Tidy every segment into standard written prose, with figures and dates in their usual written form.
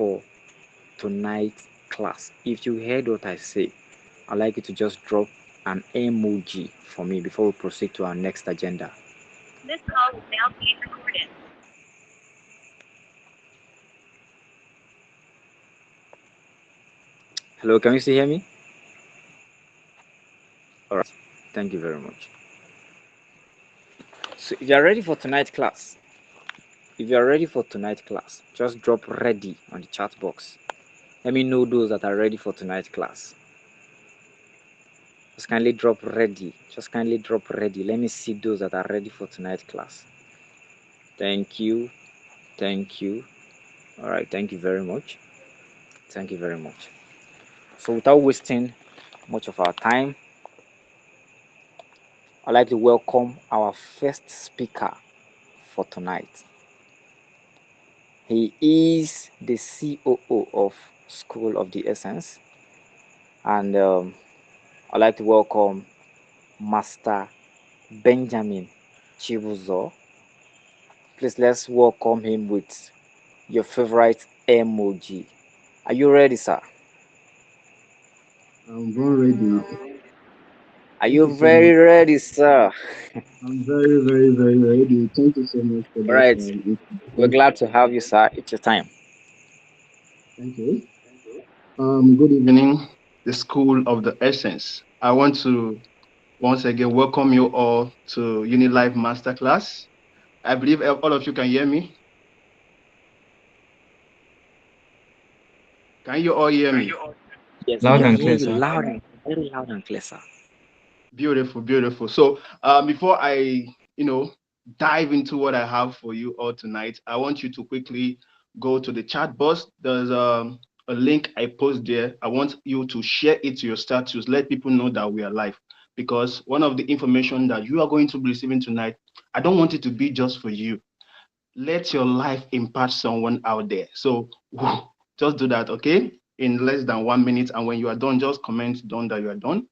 for tonight's class? If you heard what I say, I'd like you to just drop an emoji for me before we proceed to our next agenda. This call is now being recorded. Hello, can you still hear me? All right, thank you very much. So if you are ready for tonight's class, just drop ready on the chat box. Let me know those that are ready for tonight's class. Just kindly drop ready. Let me see those that are ready for tonight's class. Thank you. All right, thank you very much. So without wasting much of our time, I'd like to welcome our first speaker for tonight. He is the COO of School of the Essence, and I'd like to welcome Master Benjamin Chibuzo. Please let's welcome him with your favorite emoji. Are you ready, sir? I'm born ready. Are Thank you you so very much. ready, sir? I'm very, very, very ready. Thank you so much for All that right. We're introduction. glad to have you, sir. It's your time. Thank you. Good evening, the School of the Essence. I want to once again welcome you all to UniLife Masterclass. I believe all of you can hear me. Can you all hear me? Yes, we Loud can and hear clear, you sir. very loud and clear, sir. Beautiful, beautiful. So, before I, dive into what I have for you all tonight, I want you to quickly go to the chat box. There's a link I post there. I want you to share it to your status. Let people know that we are live. Because one of the information that you are going to be receiving tonight, I don't want it to be just for you. Let your life impact someone out there. So, just do that, okay? In less than 1 minute. And when you are done, just comment done that you are done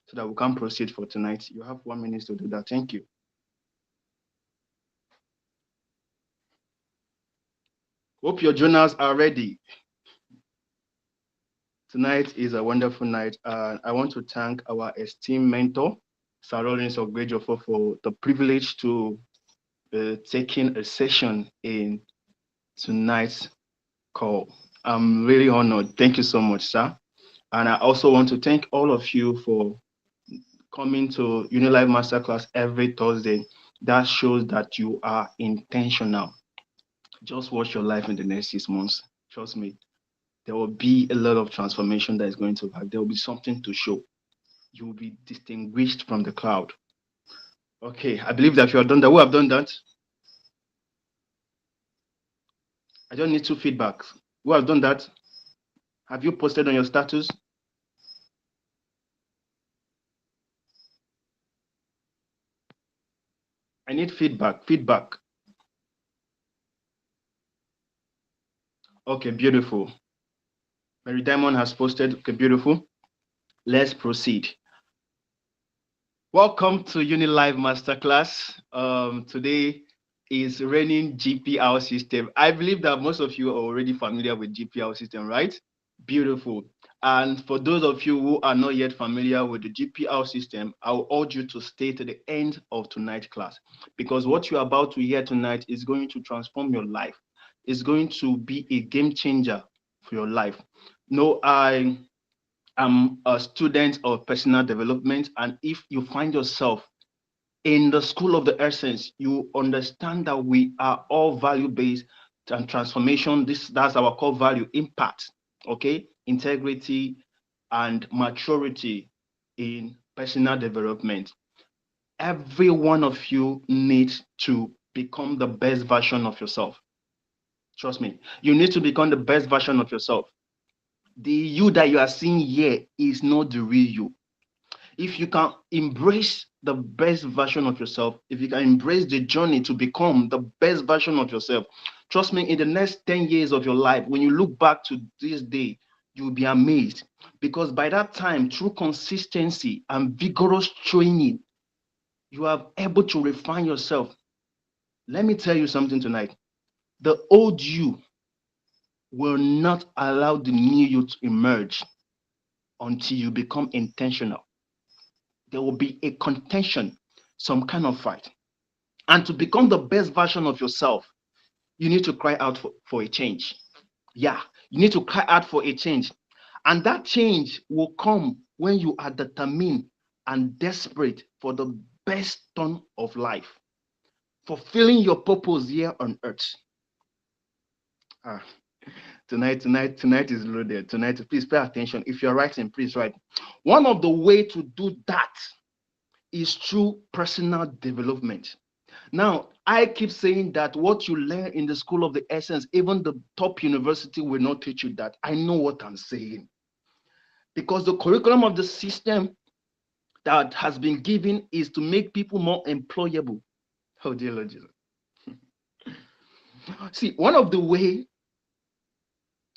so that we can proceed for tonight. You have 1 minute to do that. Thank you. Hope your journals are ready. Tonight is a wonderful night. I want to thank our esteemed mentor, Sir Lawrence Ogbejofor, for the privilege to taking a session in tonight's call. I'm really honored. Thank you so much, sir. And I also want to thank all of you for coming to UniLife Masterclass every Thursday. That shows that you are intentional. Just watch your life in the next 6 months. Trust me, there will be a lot of transformation that is going to happen. There will be something to show. You will be distinguished from the crowd. Okay, I believe that you have done that. Who have done that? I just need two feedbacks. Who has done that? Have you posted on your status? I need feedback. Feedback. Okay, beautiful. Mary Diamond has posted. Okay, beautiful. Let's proceed. Welcome to UniLife Masterclass. Today is running GPR system. I believe that most of you are already familiar with GPR system, right? Beautiful. And for those of you who are not yet familiar with the GPR system, I will urge you to stay to the end of tonight's class, because what you're about to hear tonight is going to transform your life. It's going to be a game changer for your life. No, I'm a student of personal development, and if you find yourself in the school of the essence, you understand that we are all value-based and transformation. That's our core value: impact, okay, integrity, and maturity in personal development. Every one of you needs to become the best version of yourself. Trust me, you need to become the best version of yourself. The you that you are seeing here is not the real you. If you can embrace the best version of yourself, if you can embrace the journey to become the best version of yourself, trust me, in the next 10 years of your life, when you look back to this day, you'll be amazed, because by that time, through consistency and vigorous training, you are able to refine yourself. Let me tell you something tonight. The old you will not allow the new you to emerge until you become intentional. There will be a contention, some kind of fight. And to become the best version of yourself, you need to cry out for a change. Yeah, you need to cry out for a change. And that change will come when you are determined and desperate for the best turn of life, fulfilling your purpose here on earth. Ah, tonight is loaded. Tonight, please pay attention. If you're writing, please write. One of the way to do that is through personal development. Now, I keep saying that what you learn in the school of the essence, even the top university will not teach you that. I know what I'm saying. Because the curriculum of the system that has been given is to make people more employable. Oh, dear Lord Jesus. See, one of the way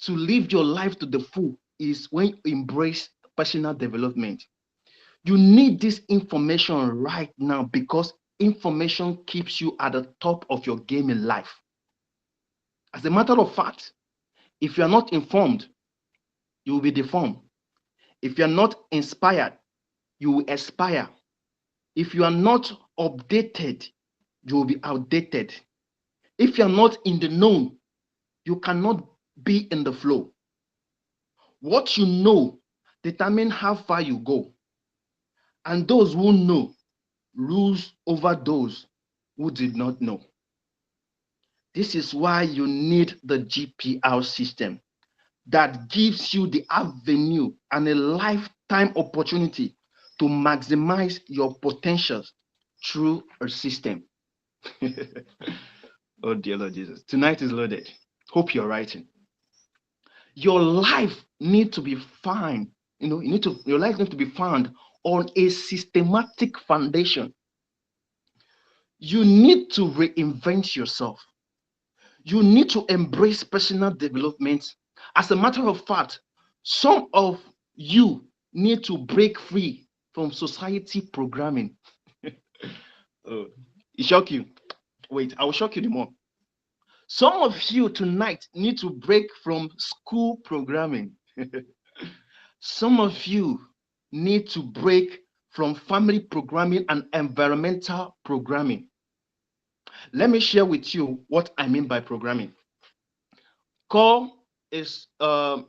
to live your life to the full is when you embrace personal development. You need this information right now because information keeps you at the top of your game in life. As a matter of fact, if you are not informed, you will be deformed. If you are not inspired, you will expire. If you are not updated, you will be outdated. If you are not in the known, you cannot be in the flow. What you know determine how far you go. And those who know rules over those who did not know. This is why you need the GPR system that gives you the avenue and a lifetime opportunity to maximize your potentials through a system. Oh, dear Lord Jesus. Tonight is loaded. Hope you're writing. Your life needs to be found, your life needs to be found on a systematic foundation. You need to reinvent yourself. You need to embrace personal development. As a matter of fact, some of you need to break free from society programming. Oh, it shock you. Wait, I will shock you the more. Some of you tonight need to break from school programming. Some of you need to break from family programming and environmental programming. Let me share with you what I mean by programming. Call is an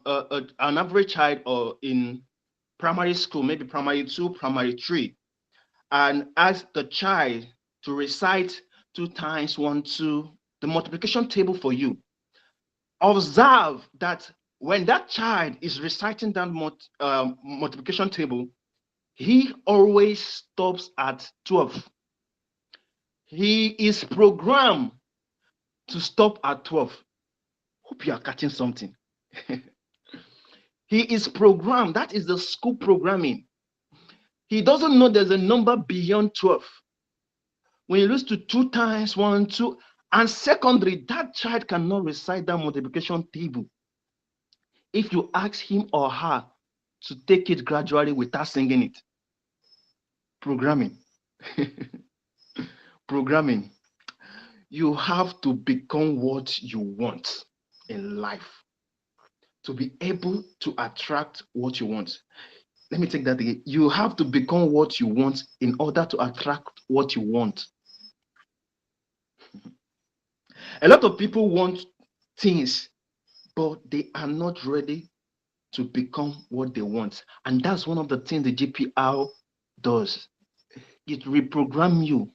average child or in primary school, maybe primary 2, primary 3, and ask the child to recite 2 times 1, 2, the multiplication table for you. Observe that when that child is reciting that multiplication table, he always stops at 12. He is programmed to stop at 12. Hope you are catching something. He is programmed. That is the school programming. He doesn't know there's a number beyond 12. When you lose to 2 times 1, 2, and secondary, that child cannot recite that multiplication table. If you ask him or her to take it gradually without singing it. Programming. Programming. You have to become what you want in life to be able to attract what you want. Let me take that again. You have to become what you want in order to attract what you want. A lot of people want things, but they are not ready to become what they want. And that's one of the things the GPR does. It reprogram you.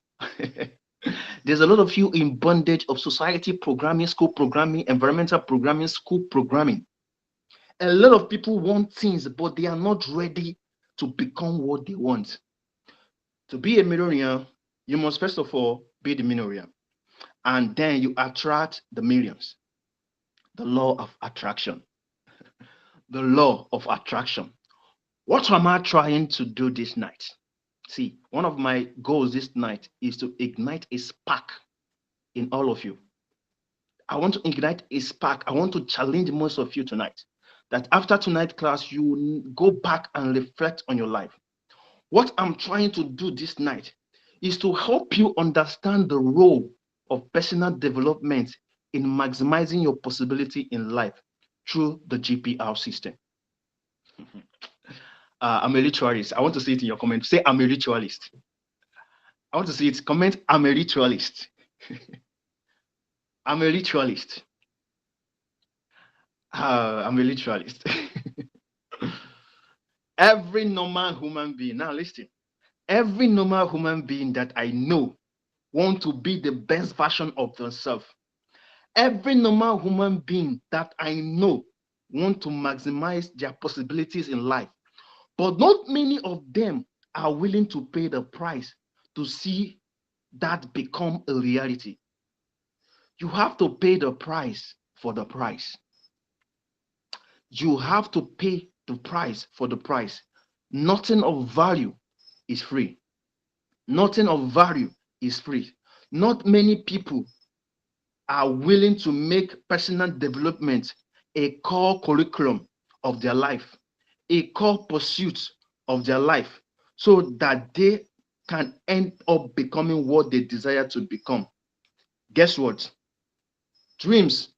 There's a lot of you in bondage of society programming, school programming, environmental programming, school programming. A lot of people want things, but they are not ready to become what they want. To be a millionaire, you must first of all be the millionaire, and then you attract the millions. The law of attraction. The law of attraction. What am I trying to do this night? See, one of my goals this night is to ignite a spark in all of you. I want to ignite a spark. I want to challenge most of you tonight that after tonight's class, you go back and reflect on your life. What I'm trying to do this night is to help you understand the role of personal development in maximizing your possibility in life. through the GPR system. I'm a ritualist. I want to see it in your comment. Say, I'm a ritualist. I want to see it. Comment, I'm a ritualist. I'm a ritualist. I'm a ritualist. Every normal human being, now listen, every normal human being that I know want to be the best version of themselves. Every normal human being that I know want to maximize their possibilities in life. But not many of them are willing to pay the price to see that become a reality. You have to pay the price for the price. You have to pay the price for the price. Nothing of value is free. Nothing of value is free. Not many people are willing to make personal development a core curriculum of their life, a core pursuit of their life, so that they can end up becoming what they desire to become. Guess what? Dreams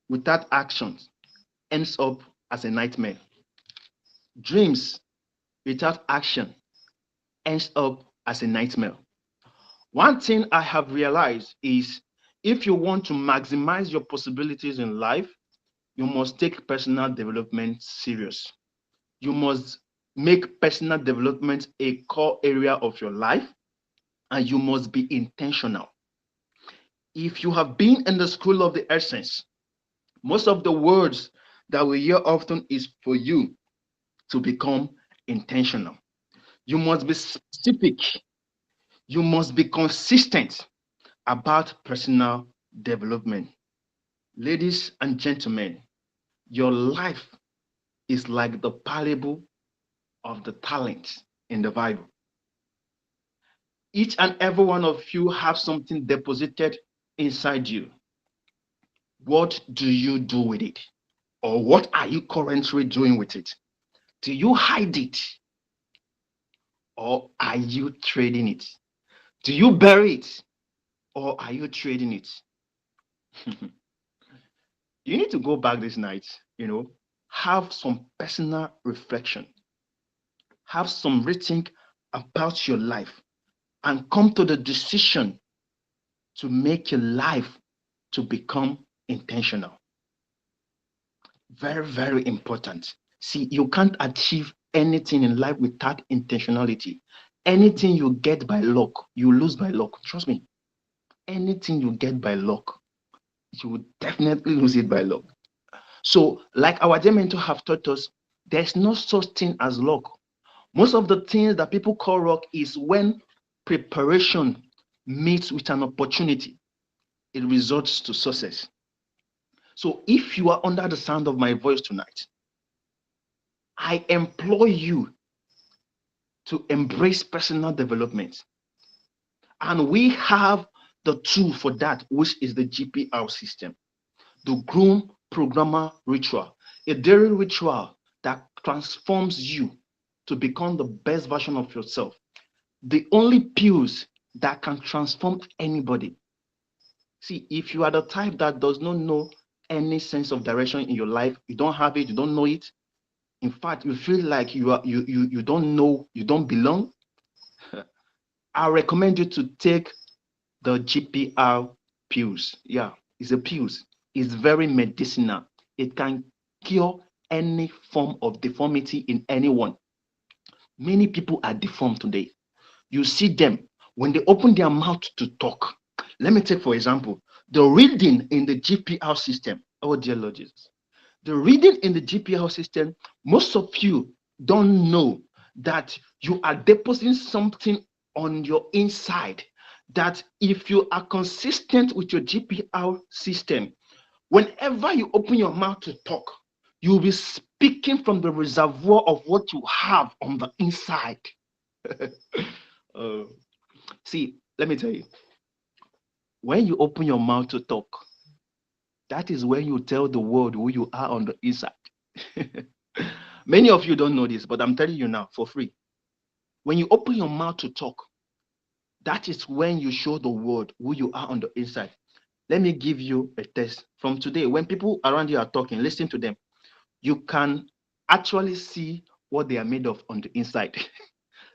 without action ends up as a nightmare. Dreams without action ends up as a nightmare. One thing I have realized is if you want to maximize your possibilities in life, you must take personal development serious. You must make personal development a core area of your life, and you must be intentional. If you have been in the school of the essence, most of the words that we hear often is for you to become intentional. You must be specific. You must be consistent about personal development. Ladies and gentlemen, your life is like the parable of the talents in the Bible. Each and every one of you have something deposited inside you. What do you do with it? Or what are you currently doing with it? Do you hide it? Or are you trading it? Do you bury it? Or are you trading it? You need to go back this night, have some personal reflection, have some rethink about your life, and come to the decision to make your life to become intentional. Very, very important. See, you can't achieve anything in life without intentionality. Anything you get by luck, you lose by luck. Trust me. Anything you get by luck, you will definitely lose it by luck. So, like our dear mentor have taught us, there's no such thing as luck. Most of the things that people call luck is when preparation meets with an opportunity, it results to success. So, if you are under the sound of my voice tonight, I implore you to embrace personal development. And we have the tool for that, which is the GPR system, the Groom-Programma-Ritual, a daily ritual that transforms you to become the best version of yourself. The only pills that can transform anybody. See, if you are the type that does not know any sense of direction in your life, you don't have it, you don't know it. In fact, you feel like you don't know, you don't belong. I recommend you to take the GPR pills. Yeah, it's a pills. It's very medicinal. It can cure any form of deformity in anyone. Many people are deformed today. You see them when they open their mouth to talk. Let me take, for example, the reading in the GPR system. Oh, dear Lord Jesus. The reading in the GPR system, most of you don't know that you are depositing something on your inside. That if you are consistent with your GPR system, whenever you open your mouth to talk, you'll be speaking from the reservoir of what you have on the inside. uh, See, let me tell you, when you open your mouth to talk, that is when you tell the world who you are on the inside. Many of you don't know this, but I'm telling you now for free. When you open your mouth to talk, that is when you show the world who you are on the inside. Let me give you a test from today. When people around you are talking, listen to them. you can actually see what they are made of on the inside.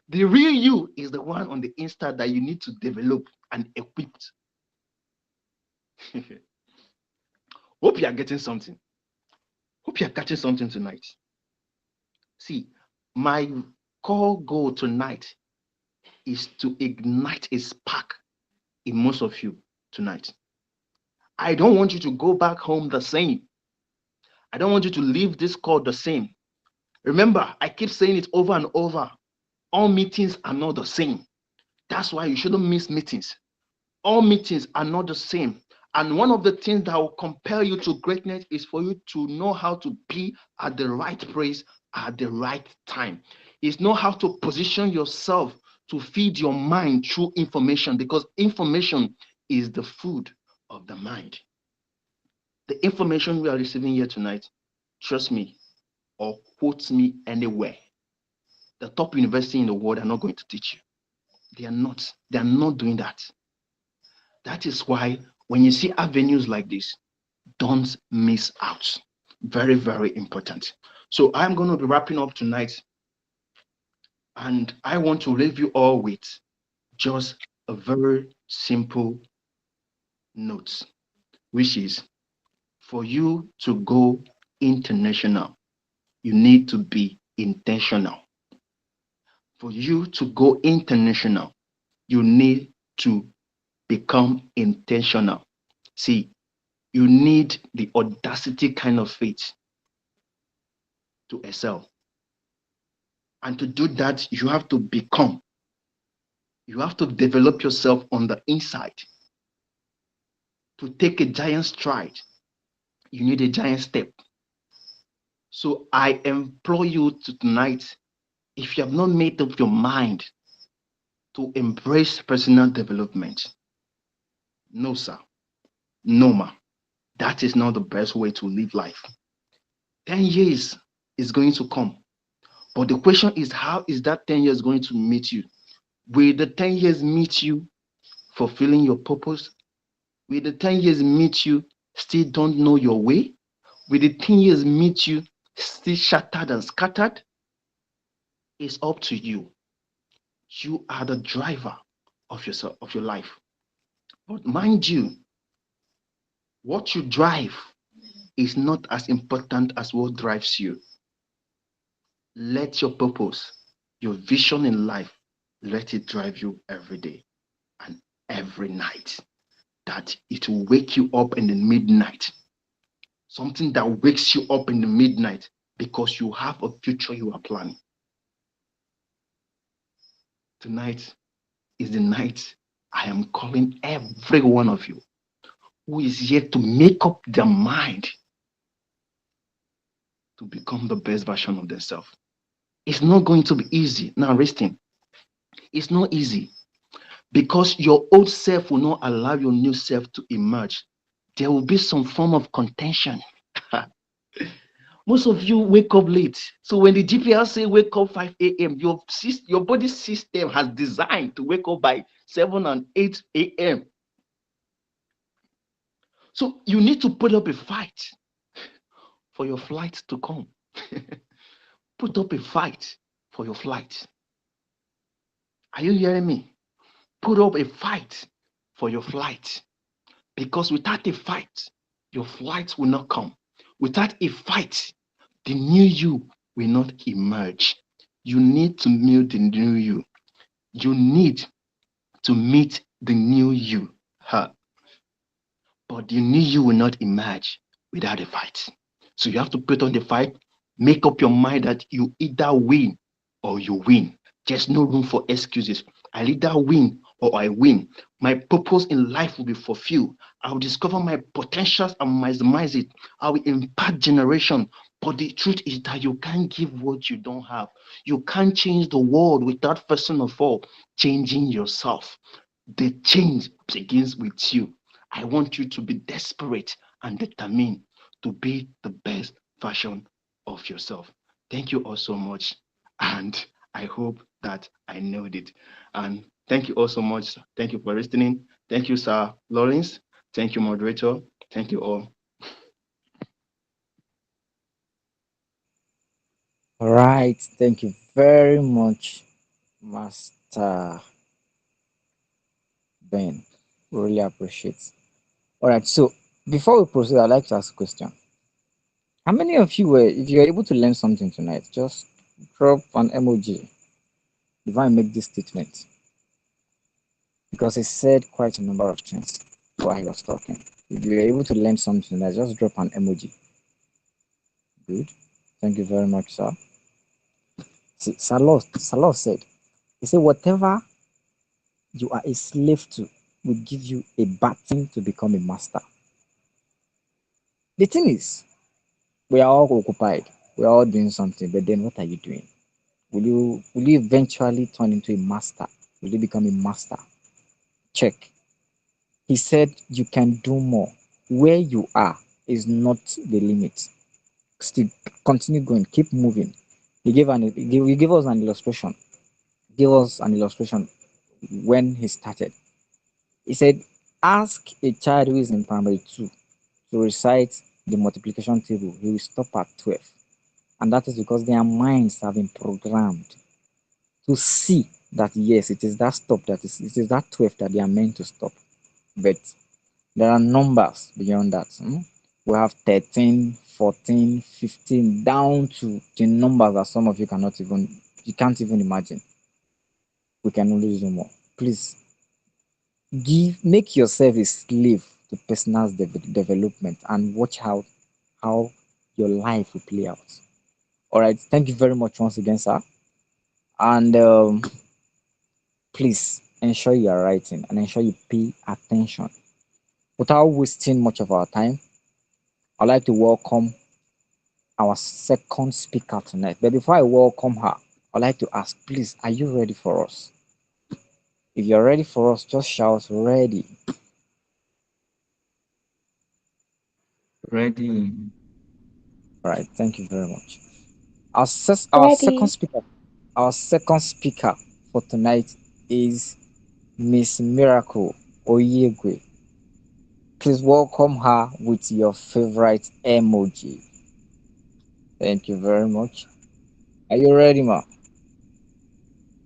The real you is the one on the inside that you need to develop and equip. Hope you are getting something. Hope you are catching something tonight. See, my core goal tonight is to ignite a spark in most of you tonight. I don't want you to go back home the same. I don't want you to leave this call the same. Remember, I keep saying it over and over. All meetings are not the same. That's why you shouldn't miss meetings. All meetings are not the same. And one of the things that will compel you to greatness is for you to know how to be at the right place at the right time. It's know how to position yourself to feed your mind through information, because information is the food of the mind. The information we are receiving here tonight, trust me, or quote me anywhere, the top university in the world are not going to teach you. They are not. They are not doing that. That is why when you see avenues like this, don't miss out. Very, very important. So I'm going to be wrapping up tonight, and I want to leave you all with just a very simple note, which is for you to go international, you need to be intentional. For you to go international, you need to become intentional. See, you need the audacity kind of faith to excel. And to do that, you have to become, you have to develop yourself on the inside. To take a giant stride, you need a giant step. So I implore you to tonight, if you have not made up your mind to embrace personal development, no, sir, no, ma, that is not the best way to live life. 10 years is going to come. But the question is, how is that 10 years going to meet you? Will the 10 years meet you fulfilling your purpose? Will the 10 years meet you still don't know your way? Will the 10 years meet you still shattered and scattered? It's up to you. You are the driver of yourself, of your life. But mind you, what you drive is not as important as what drives you. Let your purpose, your vision in life, let it drive you every day and every night. That it will wake you up in the midnight. Something that wakes you up in the midnight because you have a future you are planning. Tonight is the night I am calling every one of you who is yet to make up their mind to become the best version of themselves. It's not going to be easy. Now, listen, it's not easy because your old self will not allow your new self to emerge. There will be some form of contention. Most of you wake up late. So when the GPS say wake up 5 a.m., your body system has designed to wake up by 7 and 8 a.m. So you need to put up a fight for your flight to come. Put up a fight for your flight. Are you hearing me? Put up a fight for your flight. Because without a fight, your flight will not come. Without a fight, the new you will not emerge. You need to meet the new you. You need to meet the new you. Huh? But the new you will not emerge without a fight. So you have to put on the fight, make up your mind that you either win or you win. There's no room for excuses. I either win or I win. My purpose in life will be fulfilled. I will discover my potentials and maximize it. I will impact generation. But the truth is that you can't give what you don't have. You can't change the world without, first of all, changing yourself. The change begins with you. I want you to be desperate and determined to be the best version of yourself. Thank you all so much. And I hope that I nailed it. And thank you all so much. Thank you for listening. Thank you, Sir Lawrence. Thank you, moderator. Thank you all. All right. Thank you very much, Master Ben. Really appreciate. All right. So before we proceed, I'd like to ask a question. How many of you were, if you're able to learn something tonight, just drop an emoji if I make this statement, because he said quite a number of things while he was talking. If you're able to learn something, just drop an emoji. Good. Thank you very much, sir. See, Salah said, he said, whatever you are a slave to will give you a baton to become a master. The thing is, we are all occupied, we are all doing something, but then what are you doing? Will you eventually turn into a master? Will you become a master? Check. He said you can do more. Where you are is not the limit. Still continue going, keep moving. He gave us an illustration. Give us an illustration when he started. He said, ask a child who is in primary two to recite the multiplication table. He will stop at 12. And that is because their minds have been programmed to see that yes, it is that 12 that they are meant to stop. But there are numbers beyond that. We have 13, 14, 15, down to the numbers that some of you can't even imagine. We can only do more. Please make yourself a slave to personal development and watch how your life will play out. All right. Thank you very much once again, sir. And please ensure you are writing and ensure you pay attention. Without wasting much of our time, I'd like to welcome our second speaker tonight. But before I welcome her, I'd like to ask, please, are you ready for us? If you're ready for us, just shout ready. Ready. All right, thank you very much. Our, our second Ready. speaker, our second speaker for tonight is Miss Miracle Oyegwe. Please welcome her with your favorite emoji. Thank you very much. Are you ready, ma?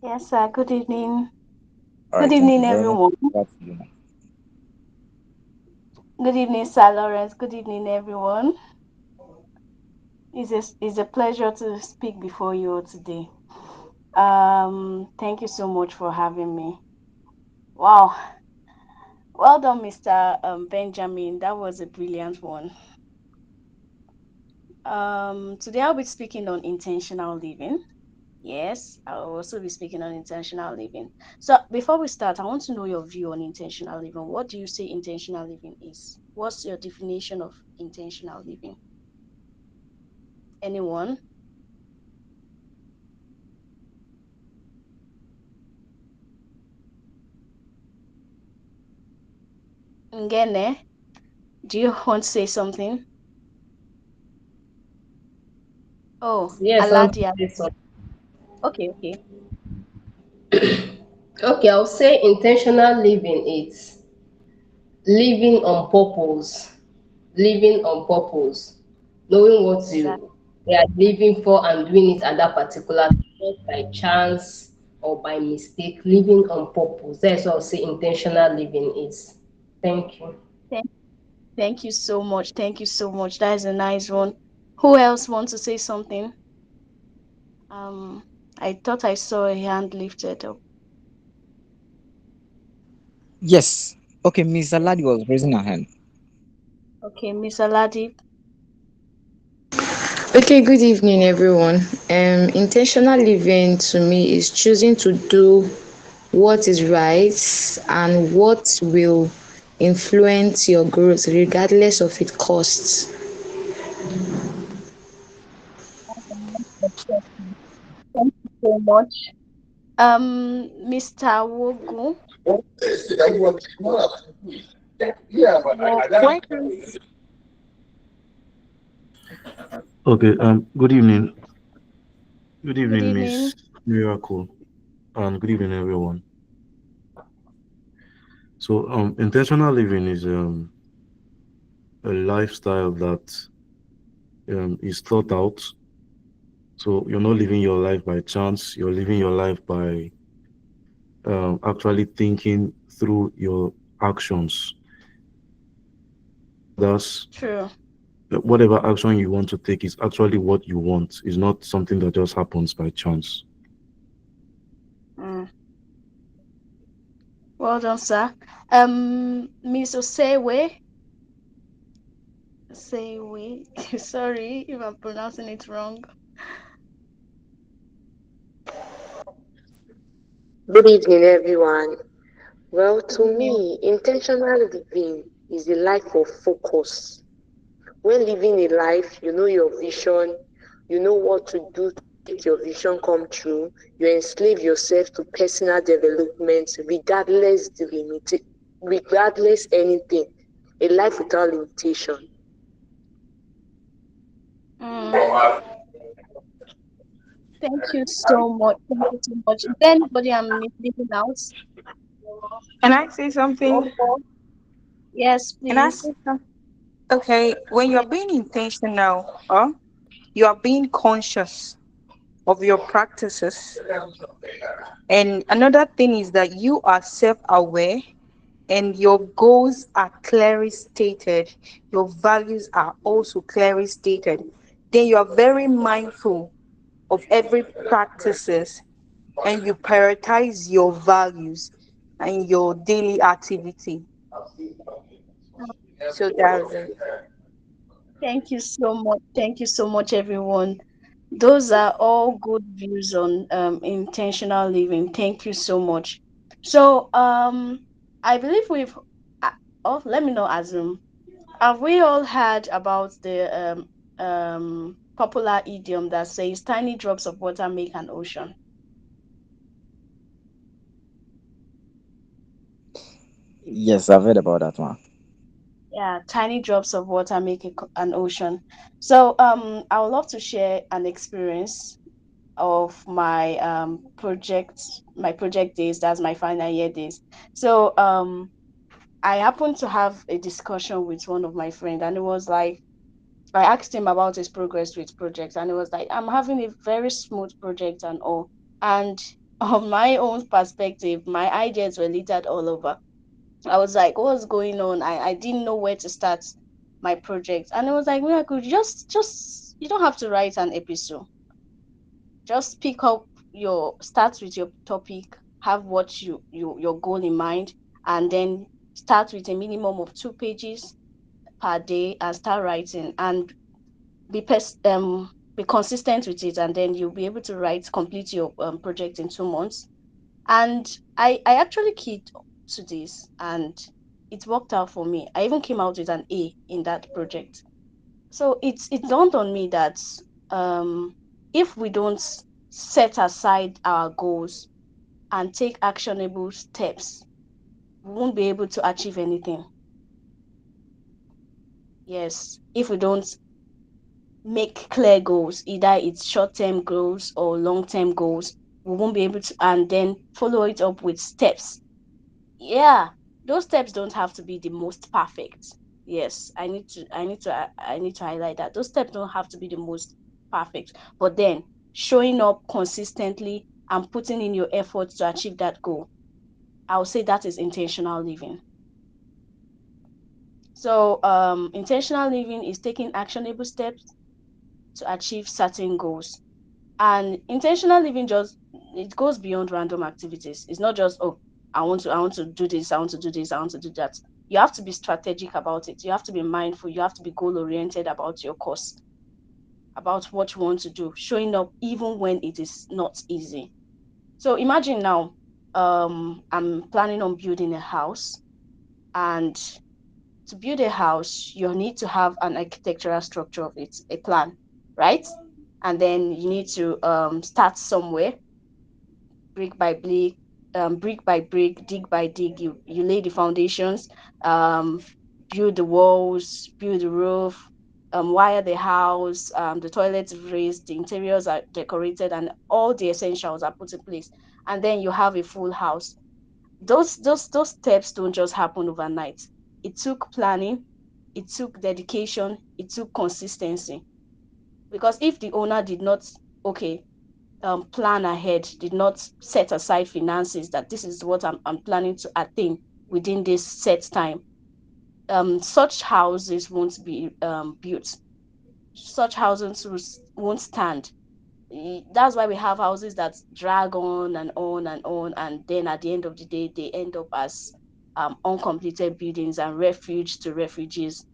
Yes, sir. Good evening. All Good right, thank evening, you very much. everyone. That's you, ma. Good evening, Sir Lawrence. Good evening, everyone. It's a pleasure to speak before you all today. Thank you so much for having me. Wow. Well done, Mr. Benjamin. That was a brilliant one. Today I'll be speaking on intentional living. Yes, I'll also be speaking on intentional living. So before we start, I want to know your view on intentional living. What do you say intentional living is? What's your definition of intentional living? Anyone? Ngene, do you want to say something? Oh, Yes, I want to Aladia. say something. Okay, okay. Okay, I'll say intentional living is living on purpose, living on purpose, knowing what Exactly. you are living for and doing it at that particular time, not by chance or by mistake, living on purpose. That's what I'll say intentional living is. Thank you. Thank, thank you so much. Thank you so much. That is a nice one. Who else wants to say something? Um, I thought I saw a hand lifted up. Yes. Okay, Miss Aladi was raising her hand. Okay, Miss Aladi. Okay, good evening, everyone. Intentional living to me is choosing to do what is right and what will influence your growth, regardless of its costs. Thank you so much. Mr. Wogu. Wogu. Okay, good evening. Good Good evening, evening. Miss Miracle, and good evening, everyone. So, intentional living is a lifestyle that is thought out, So you're not living your life by chance. You're living your life by actually thinking through your actions. Thus, True. whatever action you want to take is actually what you want. It's not something that just happens by chance. Mm. Well done, sir. Miss Osewe, Osewe. Sorry if I'm pronouncing it wrong. Good evening, everyone. Well, Good to evening. me, intentional living is a life of focus. When living a life, you know your vision, you know what to do to make your vision come true. You enslave yourself to personal development, regardless anything. A life without limitation. Mm. Thank you so much. Thank you so much. Is there anybody I'm leaving out? Can I say something? One more? Yes, Can I please. say something? Okay, when Yeah. you're being intentional, you are being conscious of your practices. And another thing is that you are self aware and your goals are clearly stated. Your values are also clearly stated. Then you are very mindful of every practices and you prioritize your values and your daily activity. So that's it. Thank you so much. Thank you so much, everyone. Those are all good views on intentional living. Thank you so much. So, I believe we've. Uh, oh, let me know, Azum. Have we all heard about the popular idiom that says "tiny drops of water make an ocean"? Yes, I've heard about that one. Yeah, tiny drops of water make an ocean. So, I would love to share an experience of my project days. That's my final year days. So, I happened to have a discussion with one of my friends, and it was like I asked him about his progress with projects, and it was like I'm having a very smooth project and all. And on my own perspective, my ideas were littered all over. I was like, what's going on? I didn't know where to start my project. And it was like, Miracle, just you don't have to write an episode. Just pick up start with your topic, have what your goal in mind, and then start with a minimum of 2 pages per day and start writing and be consistent with it, and then you'll be able to complete your project in 2 months. And I actually keyed to this, and it worked out for me. I even came out with an A in that project. So it dawned on me that um if we don't set aside our goals and take actionable steps, we won't be able to achieve anything. Yes, if we don't make clear goals, either it's short-term goals or long-term goals, we won't be able to, and then follow it up with steps. Yeah, those steps don't have to be the most perfect. Yes, I need to highlight that those steps don't have to be the most perfect, but then showing up consistently and putting in your efforts to achieve that goal, I'll say that is intentional living. So intentional living is taking actionable steps to achieve certain goals. And intentional living just it goes beyond random activities. It's not just, oh, I want to do this, I want to do this, I want to do that. You have to be strategic about it. You have to be mindful, you have to be goal oriented about your course, about what you want to do, showing up even when it is not easy. So imagine now, I'm planning on building a house, and to build a house you need to have an architectural structure of it, a plan, right? And then you need to start somewhere, brick by brick by brick, dig by dig. You lay the foundations, um, build the walls, build the roof, wire the house, the toilets raised, the interiors are decorated, and all the essentials are put in place. And then you have a full house. Those steps don't just happen overnight. It took planning, it took dedication, it took consistency. Because if the owner did not okay, plan ahead, did not set aside finances that this is what I'm planning to attain within this set time, such houses won't be built. Such houses won't stand. That's why we have houses that drag on and on and on, and then at the end of the day, they end up as uncompleted buildings and refuge to refugees.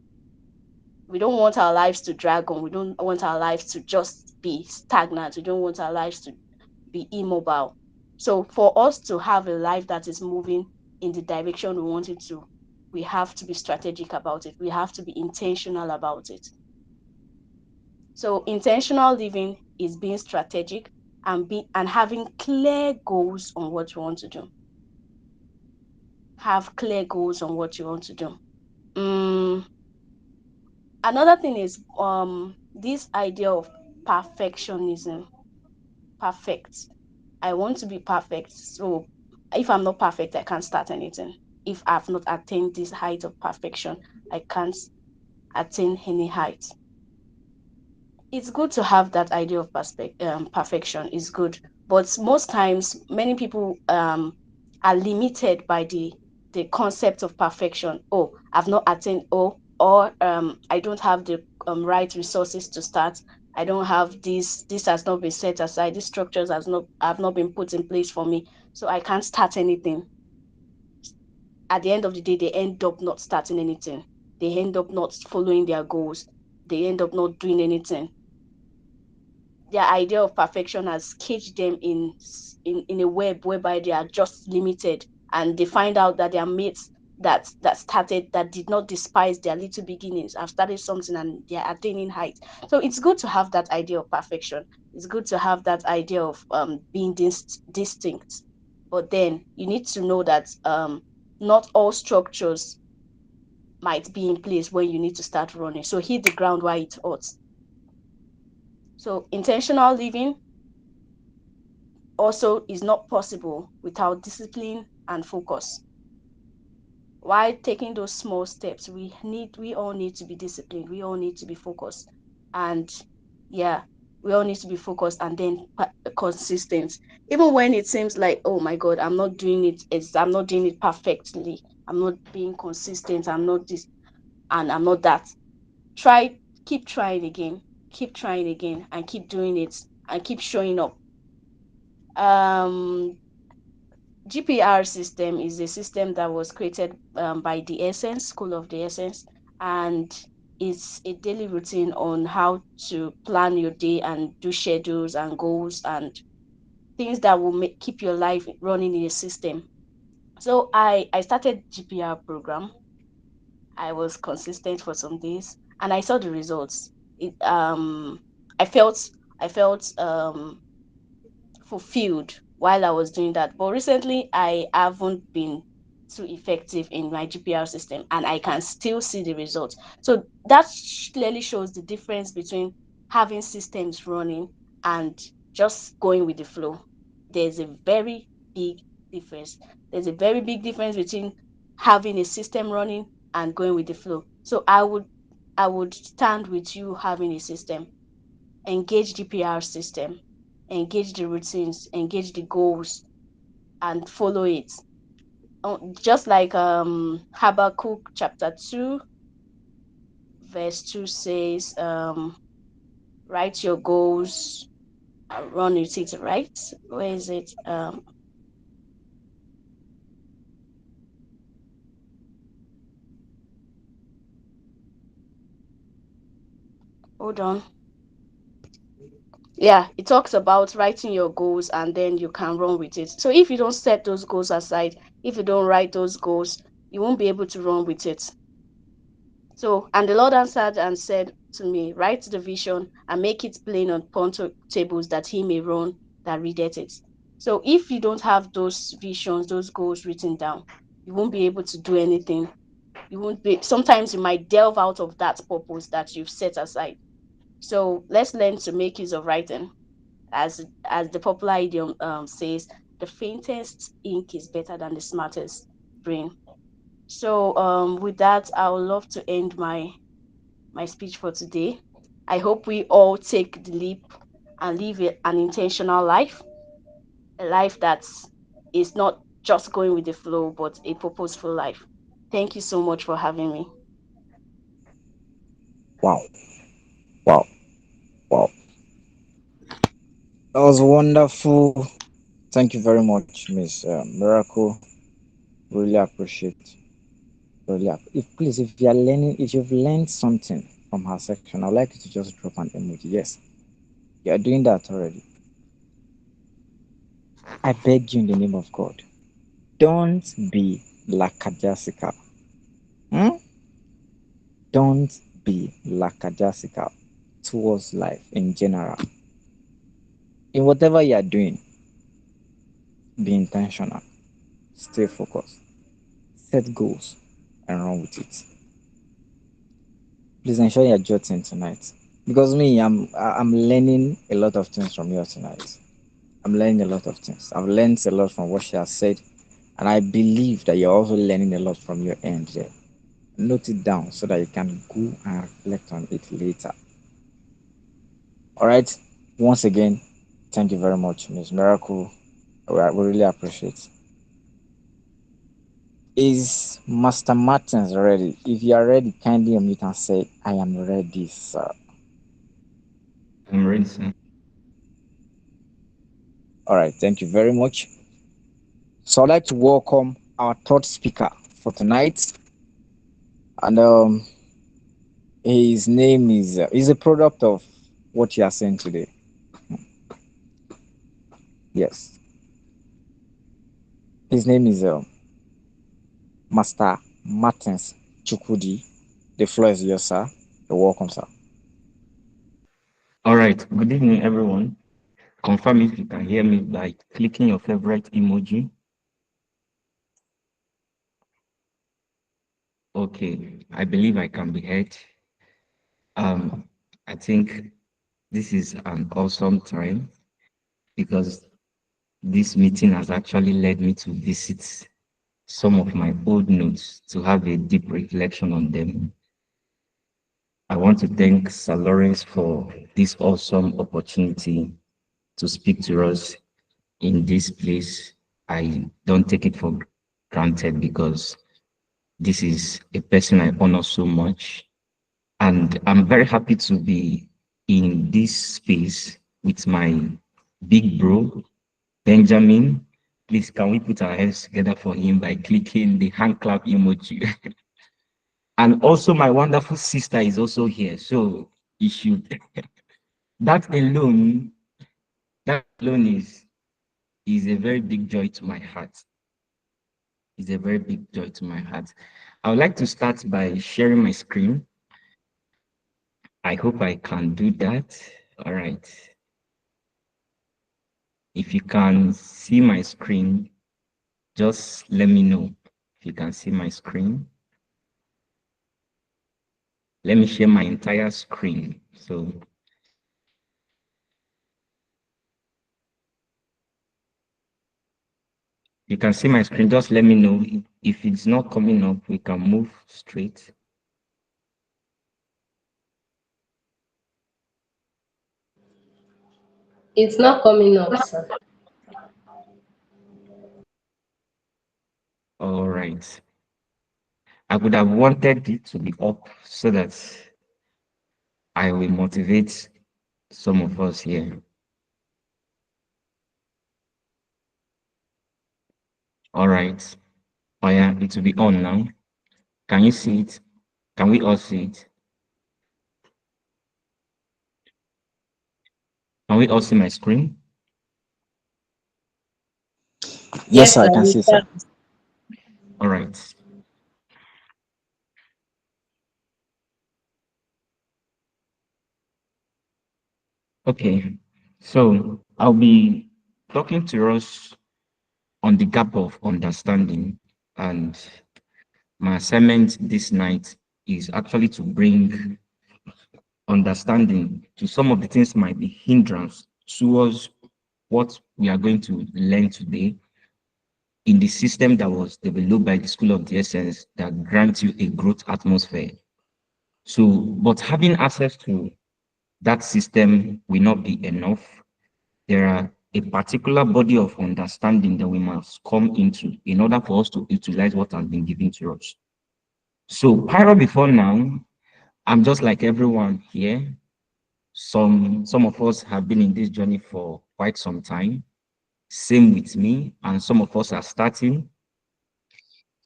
We don't want our lives to drag on. We don't want our lives to just be stagnant. We don't want our lives to be immobile. So for us to have a life that is moving in the direction we want it to, we have to be strategic about it. We have to be intentional about it. So intentional living is being strategic and having clear goals on what you want to do. Have clear goals on what you want to do. Mm, Another thing is this idea of perfectionism. Perfect. I want to be perfect. So if I'm not perfect, I can't start anything. If I've not attained this height of perfection, I can't attain any height. It's good to have that idea of perfection is good, but most times many people are limited by the concept of perfection. Oh, I've not attained, or I don't have the right resources to start. I don't have this has not been set aside, these structures has not have not been put in place for me, so I can't start anything. At the end of the day, they end up not starting anything. They end up not following their goals. They end up not doing anything. Their idea of perfection has caged them in a web whereby they are just limited, and they find out that their mates that did not despise their little beginnings have started something and they are attaining height. So it's good to have that idea of perfection. It's good to have that idea of being distinct, but then you need to know that not all structures might be in place when you need to start running, so hit the ground while it's hot. So intentional living also is not possible without discipline and focus. While taking those small steps, we all need to be disciplined. We all need to be focused, and yeah, we all need to be focused and then consistent. Even when it seems like, oh my God, I'm not doing it perfectly. I'm not being consistent. I'm not this and I'm not that. Try, keep trying again, and keep doing it and keep showing up. Um, GPR system is a system that was created by the Essence School of the Essence, and it's a daily routine on how to plan your day and do schedules and goals and things that will keep your life running in a system. So I started GPR program. I was consistent for some days, and I saw the results. It I felt I felt fulfilled while I was doing that. But recently, I haven't been too effective in my GPR system, and I can still see the results. So that clearly shows the difference between having systems running and just going with the flow. There's a very big difference. There's a very big difference between having a system running and going with the flow. So I would stand with you having a system. Engage the PR system, engage the routines, engage the goals, and follow it. Just like Habakkuk chapter 2, verse 2 says, write your goals, run with it, right? Where is it? Hold on. Yeah, it talks about writing your goals and then you can run with it. So if you don't set those goals aside, if you don't write those goals, you won't be able to run with it. So, and the Lord answered and said to me, write the vision and make it plain on tables that he may run that readeth it. So if you don't have those visions, those goals written down, you won't be able to do anything. You won't be, sometimes you might delve out of that purpose that you've set aside. So let's learn to make use of writing. As the popular idiom says, the faintest ink is better than the smartest brain. So with that, I would love to end my speech for today. I hope we all take the leap and live an intentional life, a life that is not just going with the flow, but a purposeful life. Thank you so much for having me. Wow, wow, wow. That was wonderful. Thank you very much, Miss Miracle. Really appreciate. If you are learning, if you've learned something from her section, I'd like you to just drop an emoji. Yes, you are doing that already. I beg you in the name of God, don't be lackadaisical. Hmm? Don't be lackadaisical towards life in general. In whatever you are doing, be intentional. Stay focused. Set goals and run with it. Please ensure you're jotting tonight. Because me, I'm learning a lot of things from you tonight. I'm learning a lot of things. I've learned a lot from what she has said, and I believe that you're also learning a lot from your end there. Note it down so that you can go and reflect on it later. All right. Once again, thank you very much, Miss Miracle. We really appreciate. Is Master Martins ready? If you are ready, kindly unmute and say, "I am ready, sir." I'm ready, sir. All right. Thank you very much. So I'd like to welcome our third speaker for tonight, and his name is a product of what you are saying today. Yes, his name is Master Martins Chukudi. The floor is yours, sir. You're welcome, sir. All right. Good evening, everyone. Confirm if you can hear me by clicking your favorite emoji. Okay. I believe I can be heard. Um, I think this is an awesome time because this meeting has actually led me to visit some of my old notes to have a deep reflection on them. I want to thank Sir Lawrence for this awesome opportunity to speak to us in this place. I don't take it for granted because this is a person I honor so much. And I'm very happy to be in this space with my big bro, Benjamin. Please, can we put our hands together for him by clicking the hand clap emoji? And also, my wonderful sister is also here. So, you should, that alone, that alone is a very big joy to my heart. Is a very big joy to my heart. I would like to start by sharing my screen. I hope I can do that. All right. If you can see my screen, just let me know if you can see my screen. Let me share my entire screen. So you can see my screen. Just let me know. If it's not coming up, we can move straight. It's not coming up, sir. All right. I would have wanted it to be up so that I will motivate some of us here. All right. Oh yeah, it will be on now. Can you see it? Can we all see it? Can we all see my screen? Yes, Yes, sir. I sir. can We see, sir. can. All right. Okay. So I'll be talking to us on the gap of understanding. And my assignment this night is actually to bring understanding to some of the things might be hindrance towards what we are going to learn today in the system that was developed by the School of the Essence that grants you a growth atmosphere. So, but having access to that system will not be enough. There are a particular body of understanding that we must come into in order for us to utilize what has been given to us. So prior before now, I'm just like everyone here. Some of us have been in this journey for quite some time. Same with me, and some of us are starting.